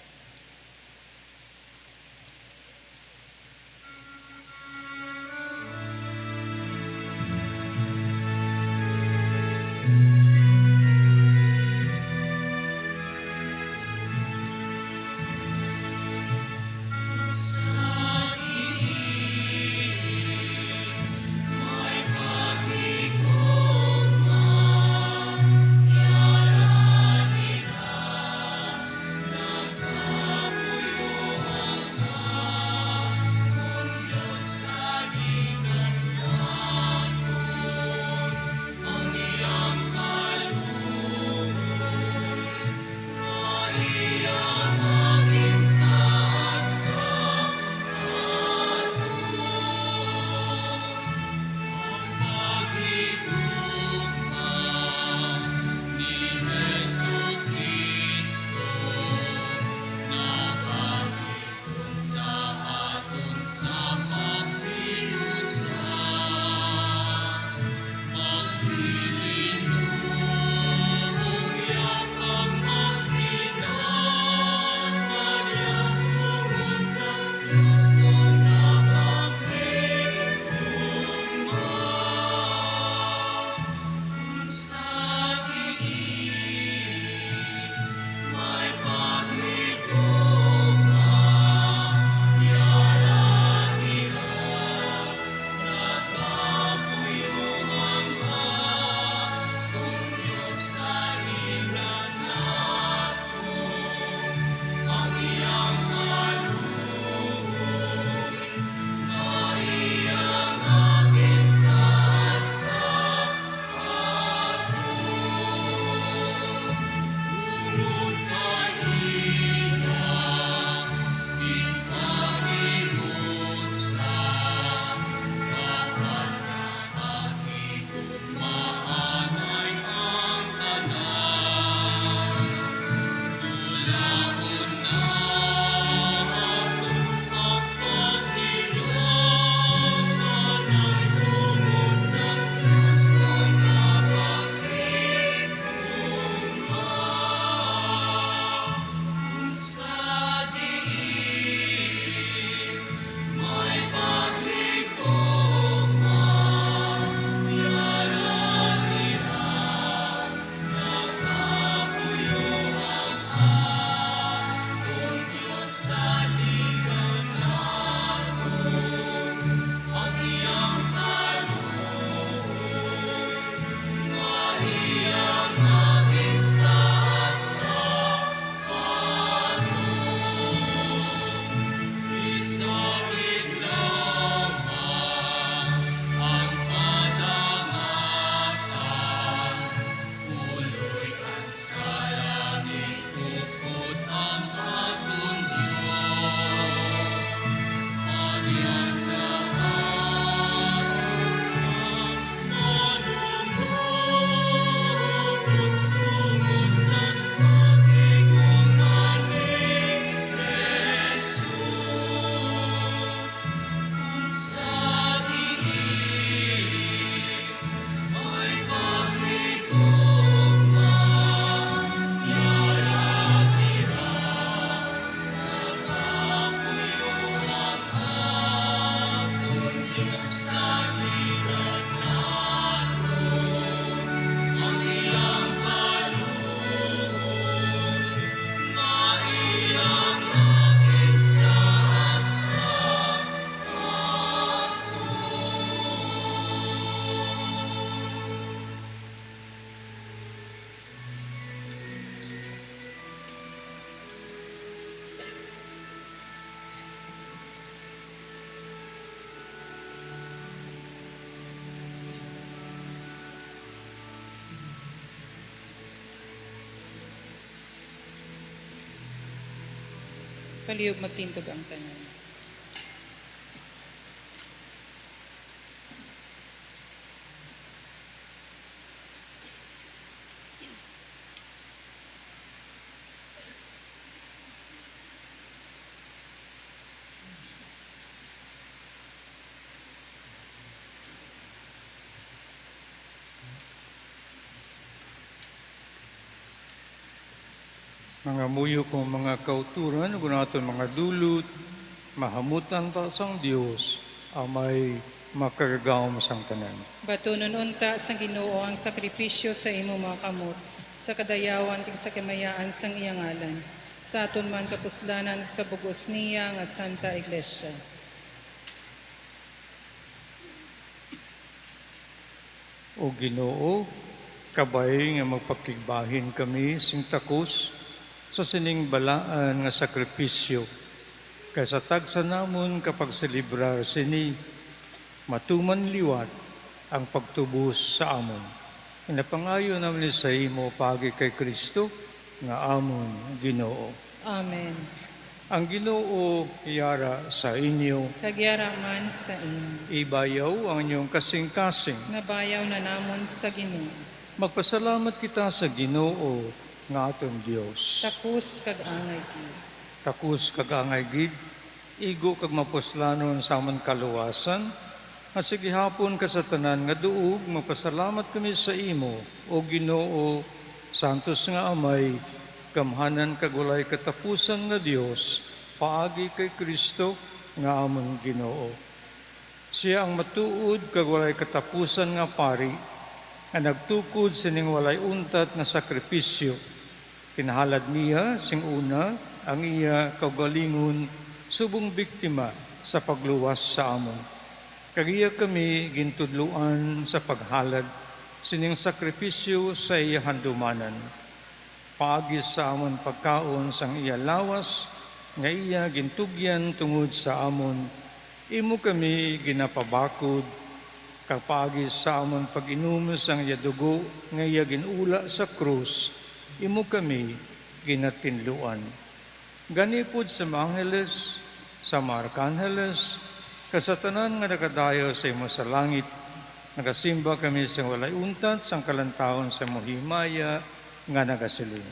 Palihog magtindog ang tanan. Mga muyo kong mga kauturan, gunaton mga dulot, mahamutan ta sang Dios, amay makagagawom sang tanan. Batunon unta sang Ginoo ang sakripisyo sa imo mga kamot, sa kadayawan kag sa kamayaan sang iyang ngalan. Sa aton man kapuslanan sa bugos niya nga Santa Iglesia. O Ginoo, kabay nga magpakigbahin kami sing takos sa sining balaan nga sakripisyo. Kay sa tagsa namon kapag selebrar sini, matuman liwat ang pagtubos sa amon. Inapangayo namin sa imo pagi kay Kristo nga amon Ginoo. Amen. Ang Ginoo iyara sa inyo, Kagyara man sa imo. ibayaw ang inyong kasing-kasing. Nabayaw na namon sa Ginoo. Magpasalamat kita sa Ginoo nga aton Dios. Takus kag angay gid. Takus kag angay gid, igo kag mapuslanon sa amon kaluwasan, nga sige hapon ka sa tanan nga duog, mapasalamat kami sa imo, o Ginoo, santos nga amay, kamhanan kag walay katapusan nga Dios, paagi kay Kristo nga amon Ginoo. Siya ang matuod kag walay katapusan nga pari, nga nagtukod sining walay untat nga sakripisyo. Kinahalad niya sing una ang iya kaugalingon subong biktima sa pagluwas sa amon. Kagiya kami gintudluan sa paghalad sining sakripisyo sa iya handumanan. Paagis sa amon pagkaon sang iya lawas nga iya gintugyan tungod sa amon. Imo kami ginapabakod kag paagis sa amon pag-inom sang iya dugo nga iya ginula sa krus. Imo kami ginatinluan. Ganipod sa mga angeles, sa mga arkangeles, kasatanan nga nakadayo sa imo sa langit, nagasimba kami sa walay untat, sang kalantahon sa imo himaya nga nagasiling.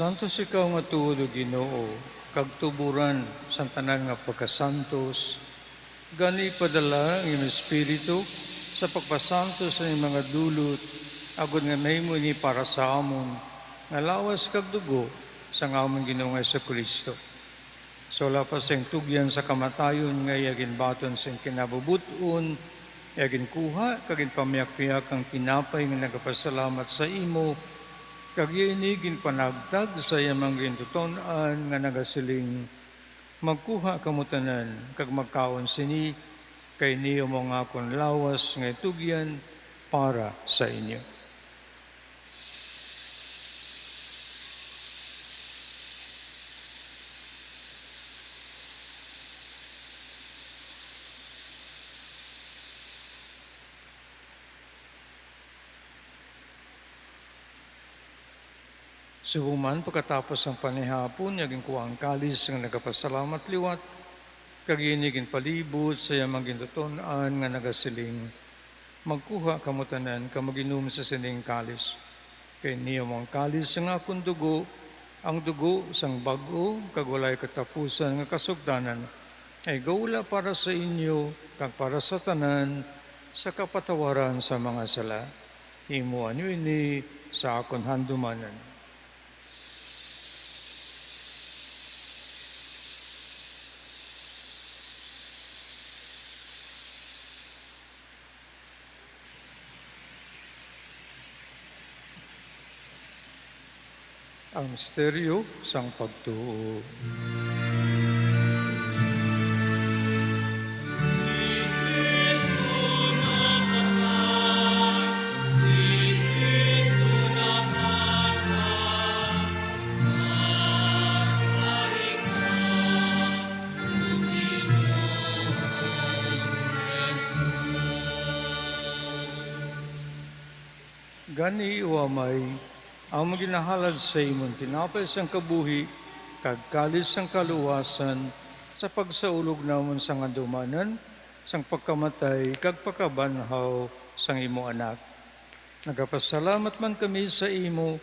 Santos ikaw nga tuod o Ginoo, kag tuburan sa tanan nga pagkasantos, gani padala ang iyong Espiritu sa pagpasantos sa iyong mga dulot, agod nga nahimo ini para sa amon, nga lawas kag dugo sa amon Ginoo nga Kristo. So lapas ang tugyan sa kamatayon nga yagin baton sa kinabubuton, yagin kuha, kagin pamiyak-piyak ang tinapay nga nagapasalamat sa imo, kag inigin panagtag sa yamang gintutonan nga nagasiling, magkuha kamutanan, kag magkaon sini, kay niyo mo nga akong lawas nga tugyan para sa inyo. Suhuman pagkatapos ng panihapon, yaging kuwang kalis ng nagapasalamat liwat, kaginigin palibot sa yamang gintutunan nga nagasiling, magkuha kamutanan ka maginom sa sining kalis. Kay niyo mong kalis nga akong dugo, ang dugo sang bago, kagwalay katapusan nga kasugdanan, ay gawla para sa inyo, kag para sa tanan, sa kapatawaran sa mga sala. Himuan nyo ini sa akong handumanan. Ang misteryo sang pagtuo. Gani uamay, ang maginahalad sa imong tinapay sang kabuhi, kag kalis sang kaluwasan, sa pagsaulog namon sang adumanan, sang pagkamatay, kag pagkabanhaw sang imo anak. Nagapasalamat man kami sa imo,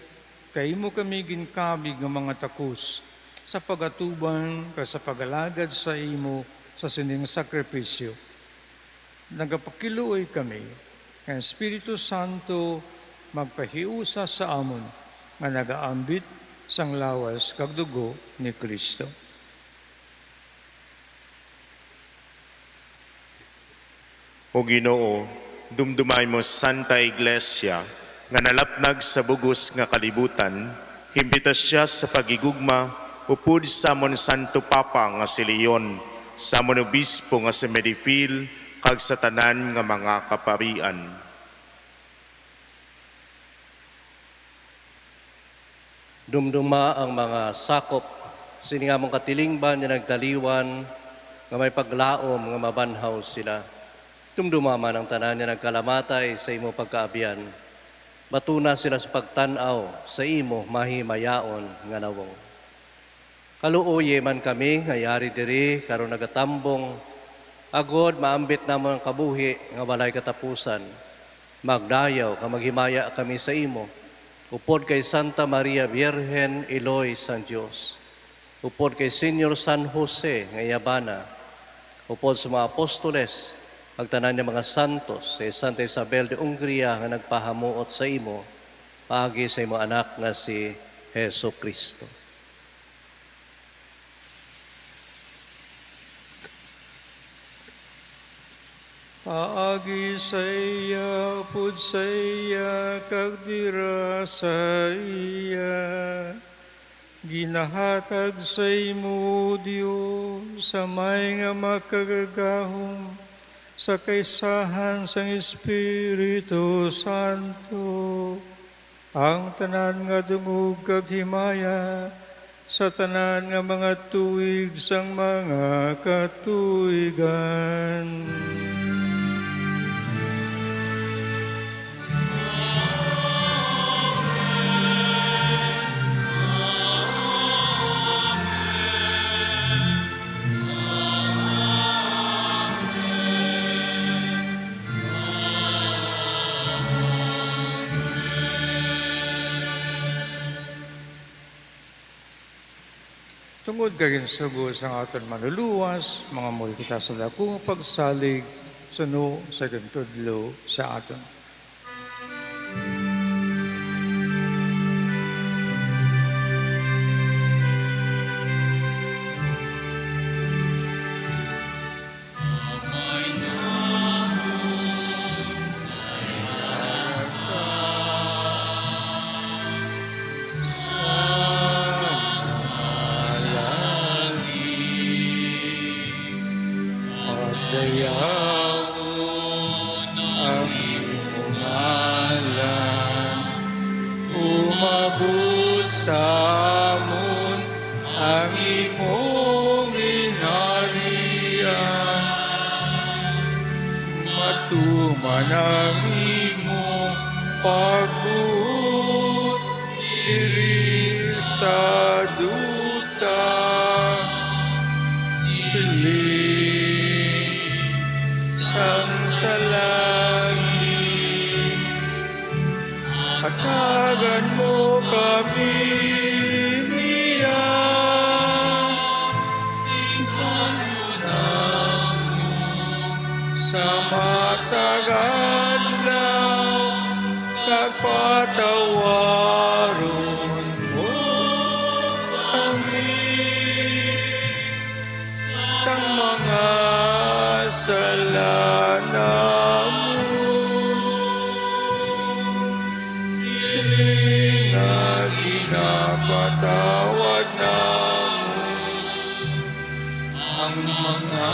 kay imo kami ginkabig ng mga takus, sa pagatuban ka sa pagalagad sa imo sa sining sakripisyo. Nagapakiluoy kami, ang Espiritu Santo magpahiusa sa amon nga nagaambit sang lawas kag dugo ni Kristo. O Ginoo, dumdumay mo Santa Iglesia nga nalapnag sa bugos nga kalibutan, himbita siya sa pagigugma upod sa amon Santo Papa nga si Leon, sa amon Obispo nga si Medifil, kag sa tanan nga mga kaparian. Dumduma ang mga sakop, siningamong katilingban na nagtaliwan, nga may paglaom nga mabanhaw sila. Dumduma man ang tanan niya nagkalamatay sa imo pagkaabian. Batuna sila sa pagtanaw sa imo mahimayaon nga nawong. Kaluoye man kami nga yari diri karon nagatambong, agod maambit namon ang kabuhi nga walay katapusan. Magdayaw ka maghimaya kami sa imo. Upod kay Santa Maria Virgen Eloy San Dios. Upod kay Senior San Jose nga Yabana. Upod sa mga apostoles, pagtanan niya mga santos, si Santa Isabel de Hungria nga nagpahamuot sa imo, paagi sa imo anak nga si Heso Kristo. Paagi sa iya, pud sa iya, kag dira sa iya. Ginahatag sa imo, Diyos, sa may nga makagagahom, sa kaisahan sang Espiritu Santo, ang tanan nga dungog kag himaya, sa tanan nga mga tuig sang mga katuigan. Tungod kagin sugos ang aton manuluwas, mga muli kita sa dako pagsalig, suno sa gantudlo sa aton. Pagdayawon ang iyong ngalan, umabot sa amon ang imong inarian, matuman ang imong pagbuot diri sa duta. Sang sa langit, hatagan mo kami niya, singkalunan mo sa matagadlaw, kagpatawaron mo kami sa mga salanan mo, siling nga ginapatawad namo ang mga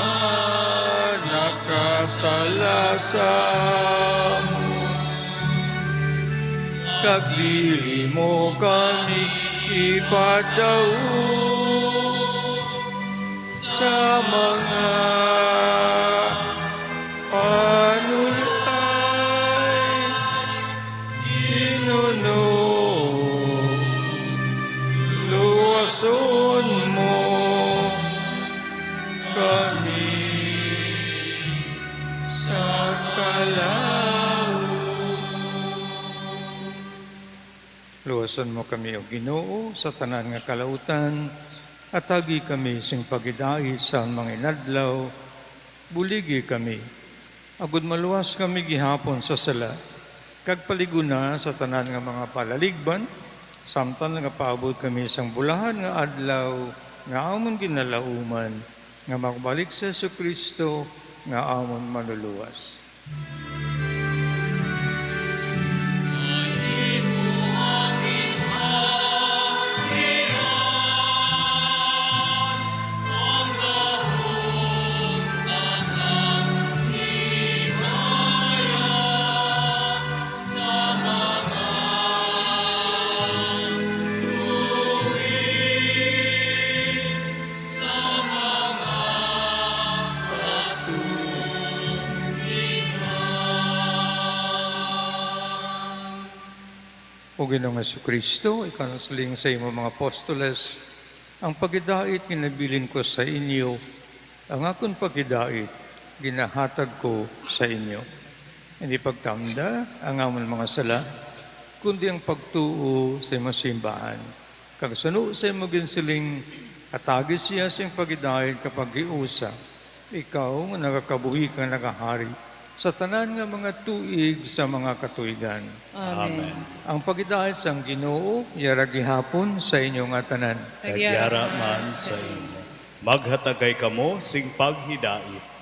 nakasala sa mo. Kagdili mo kami ipadaog sa mga panulay, inunog, luwason mo kami sa kalaw. Luwason mo kami, O Ginoo, sa tanan nga kalautan, at agi kami sing pagidait sa mga inadlaw, buligi kami. Agud maluwas kami gihapon sa sala, kag paliguna sa tanan nga mga palaligban, samtang nga paabot kami sang bulahan nga adlaw, nga amon ginalauman, nga magbalik sa Jesucristo, nga amon manuluwas. O Ginoong Jesucristo, ikaw nasiling sa imo mga apostoles, ang pagidait kinabilin ko sa inyo, ang akong pagidait ginahatag ko sa inyo. Hindi pagtamda ang amon mga sala, kundi ang pagtuo sa imo simbahan. Kag sano sa imo ginsiling atagi siya sa pagidait kapag giusa, ikaw nga nagakabuhi kang nagahari sa tanan nga mga tuig sa mga katuigan. Amen. Ang pagidait sang Ginoo, yara gihapon sa inyong nga tanan. Nagyara man sa inyo. Maghatagay kamo sing paghidait.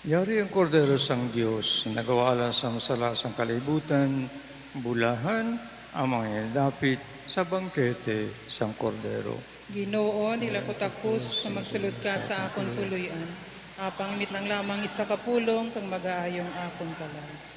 Yari ang kordero sang Diyos, nagawala sa masalasang kalibutan, bulahan ang mga dapit sa bangkete sang kordero. Ginoo, nilakot akus sa magsulod ka sa akon puloy-an. Apang imit lang lamang isa ka pulong kang mag-aayong akon kalan.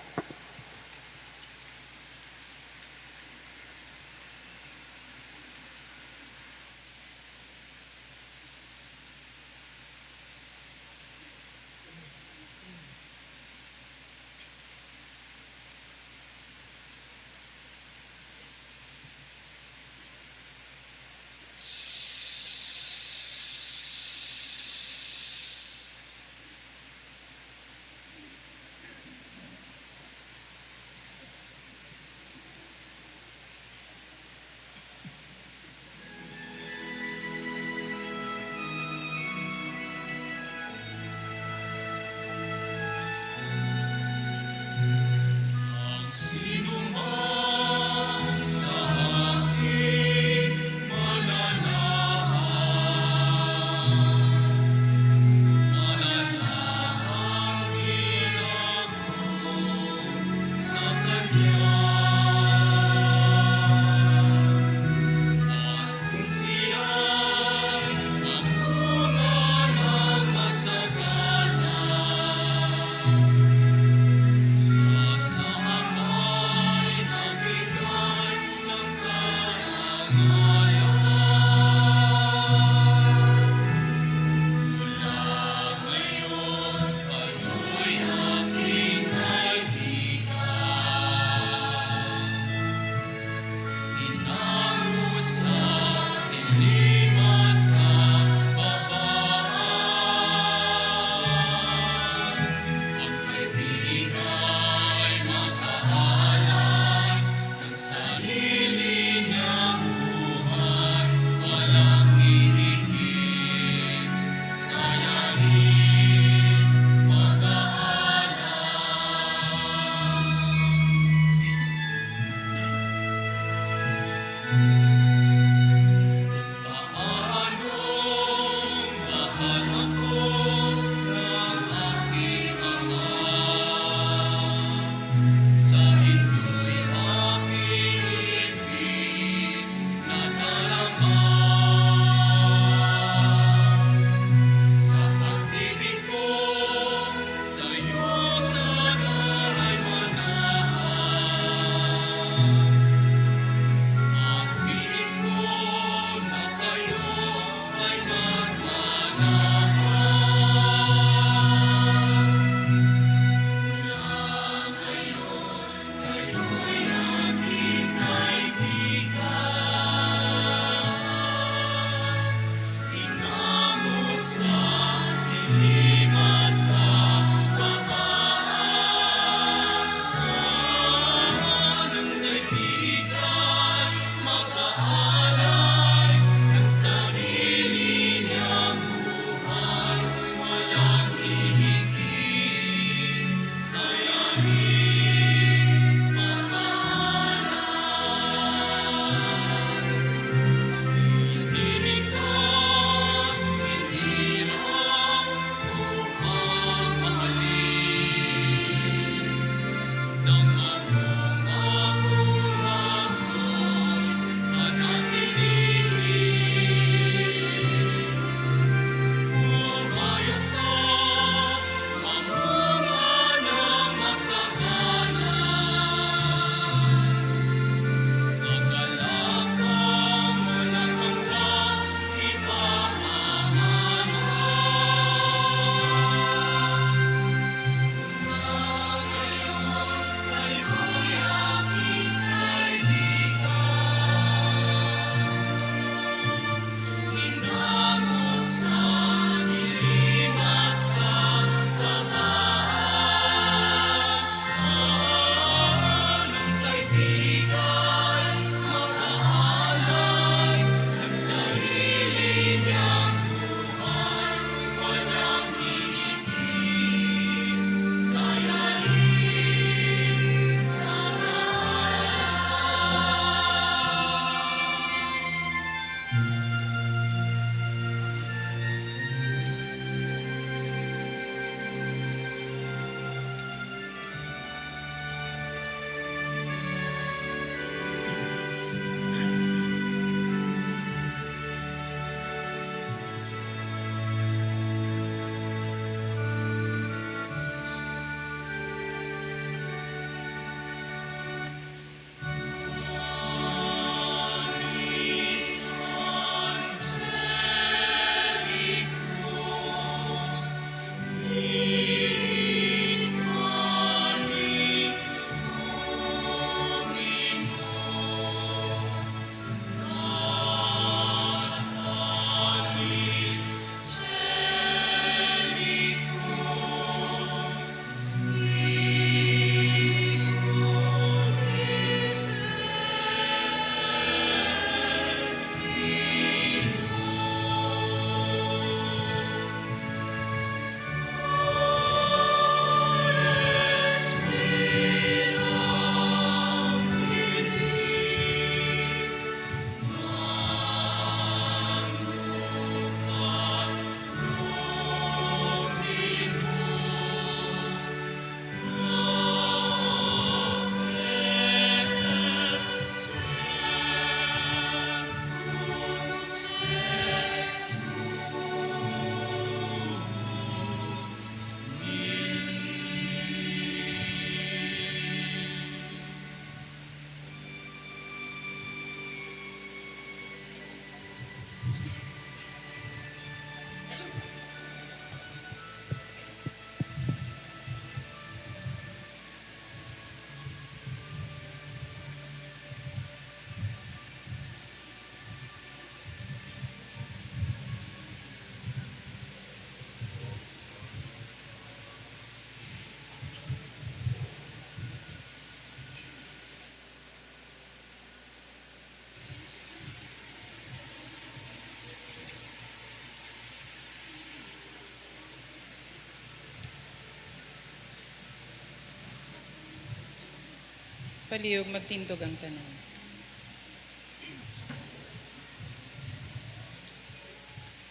Palihog magtindog ang tanan.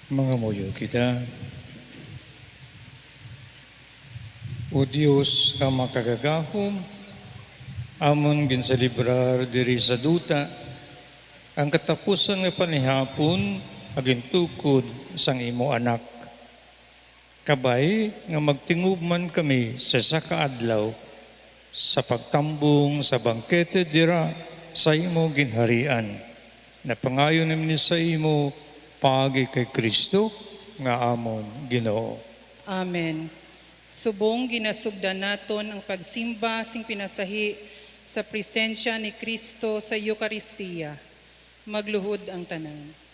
Mga muyo kita, O Diyos nga makagagahom, amon ginsalibrar diri sa duta, ang katapusan nga panihapon, aging tukod sang imo anak. Kabay nga magtingubman kami sa sakaadlaw, sa pagtambong sa bangkete dira sa imo ginharian, na pangayon namin sa imo pagi kay Kristo nga amon Ginoo. Amen. Subong ginasugdan naton ang pagsimba sing pinasahi sa presensya ni Kristo sa Eukaristiya. Magluhod ang tanan.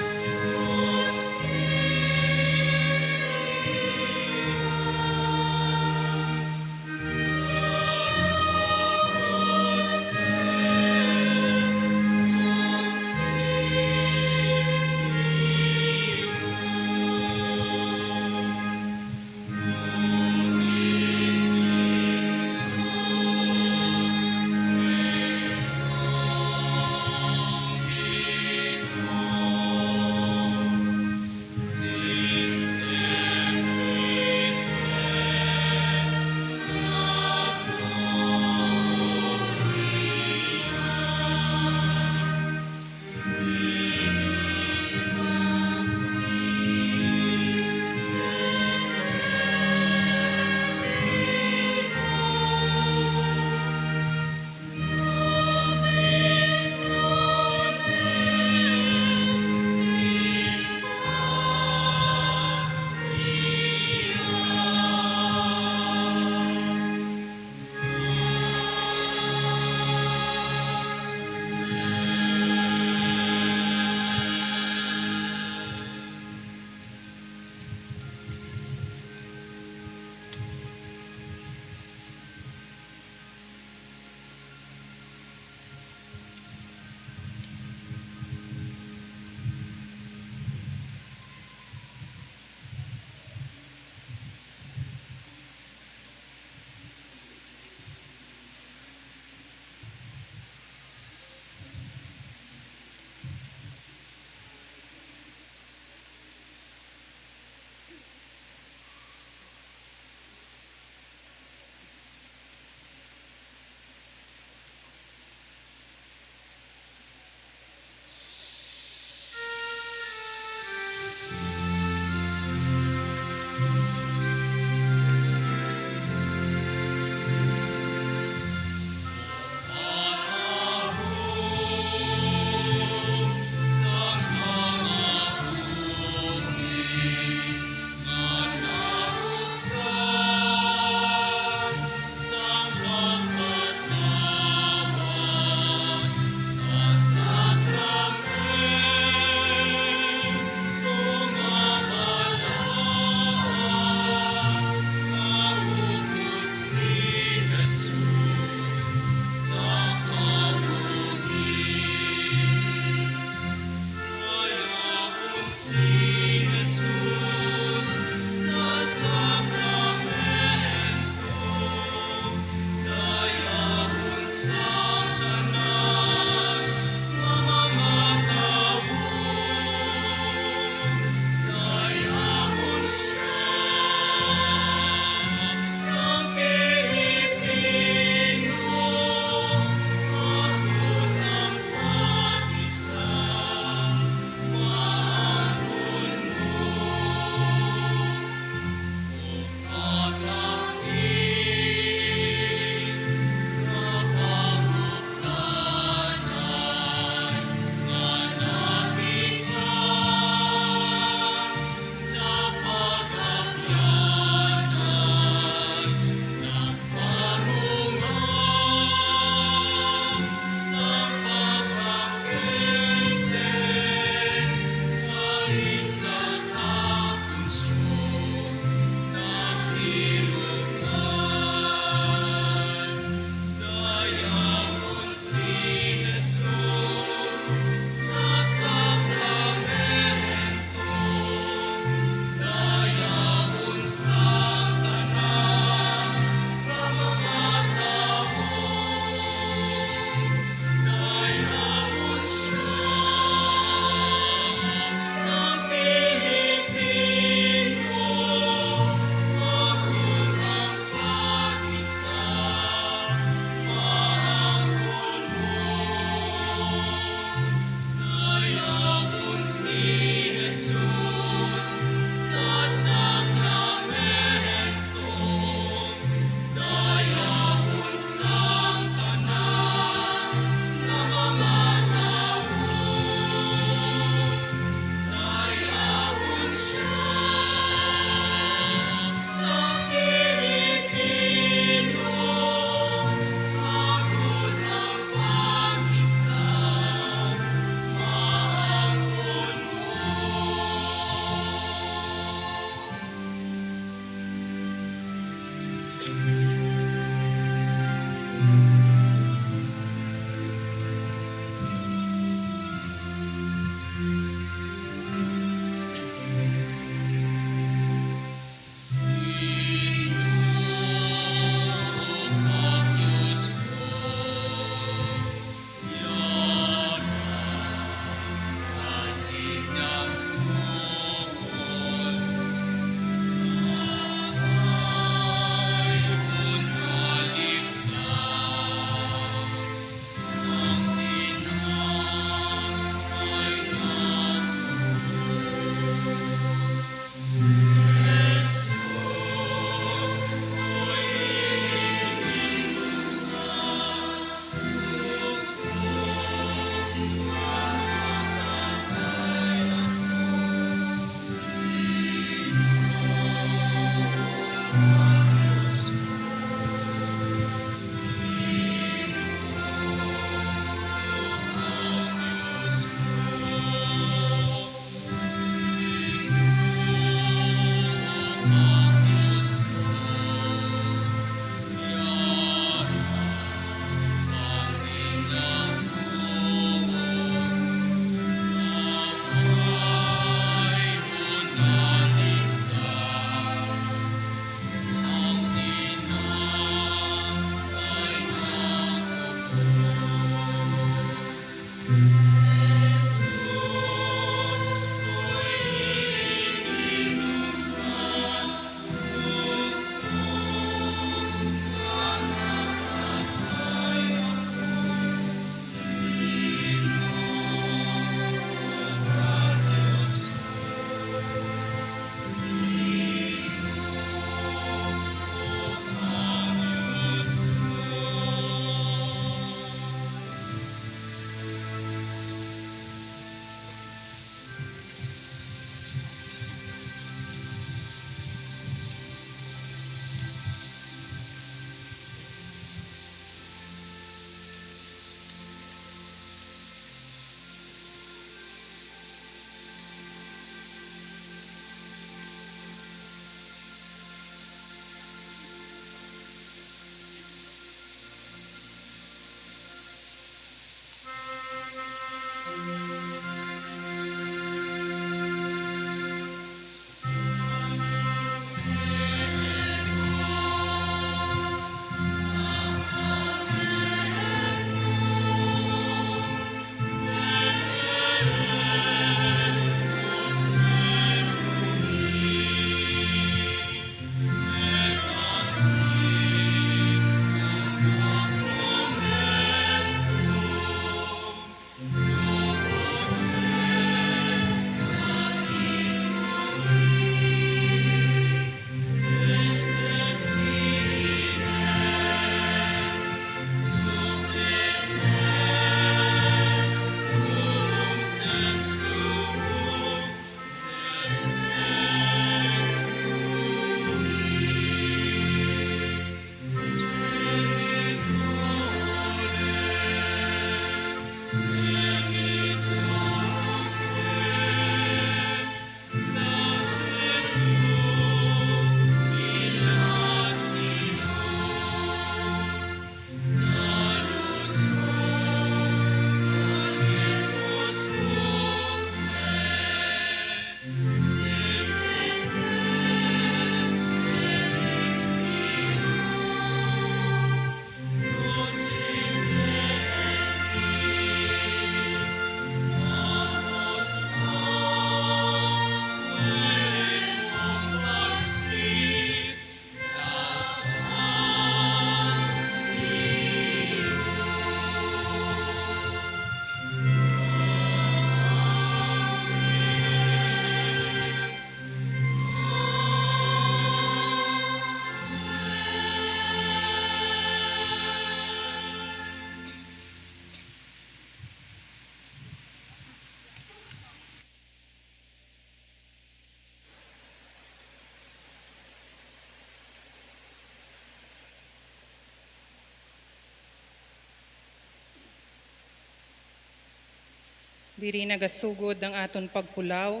Diri nagasugod ang aton pagpulaw,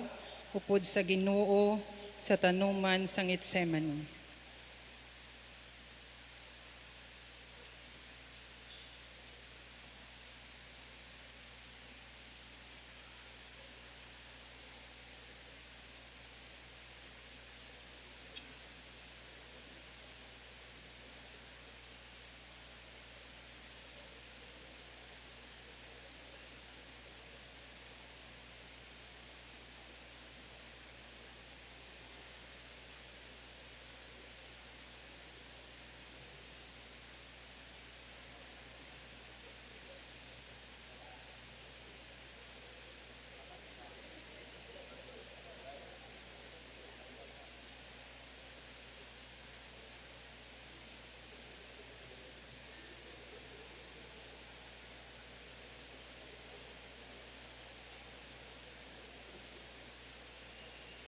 upod sa Ginoo, sa tanuman sang Getsemani.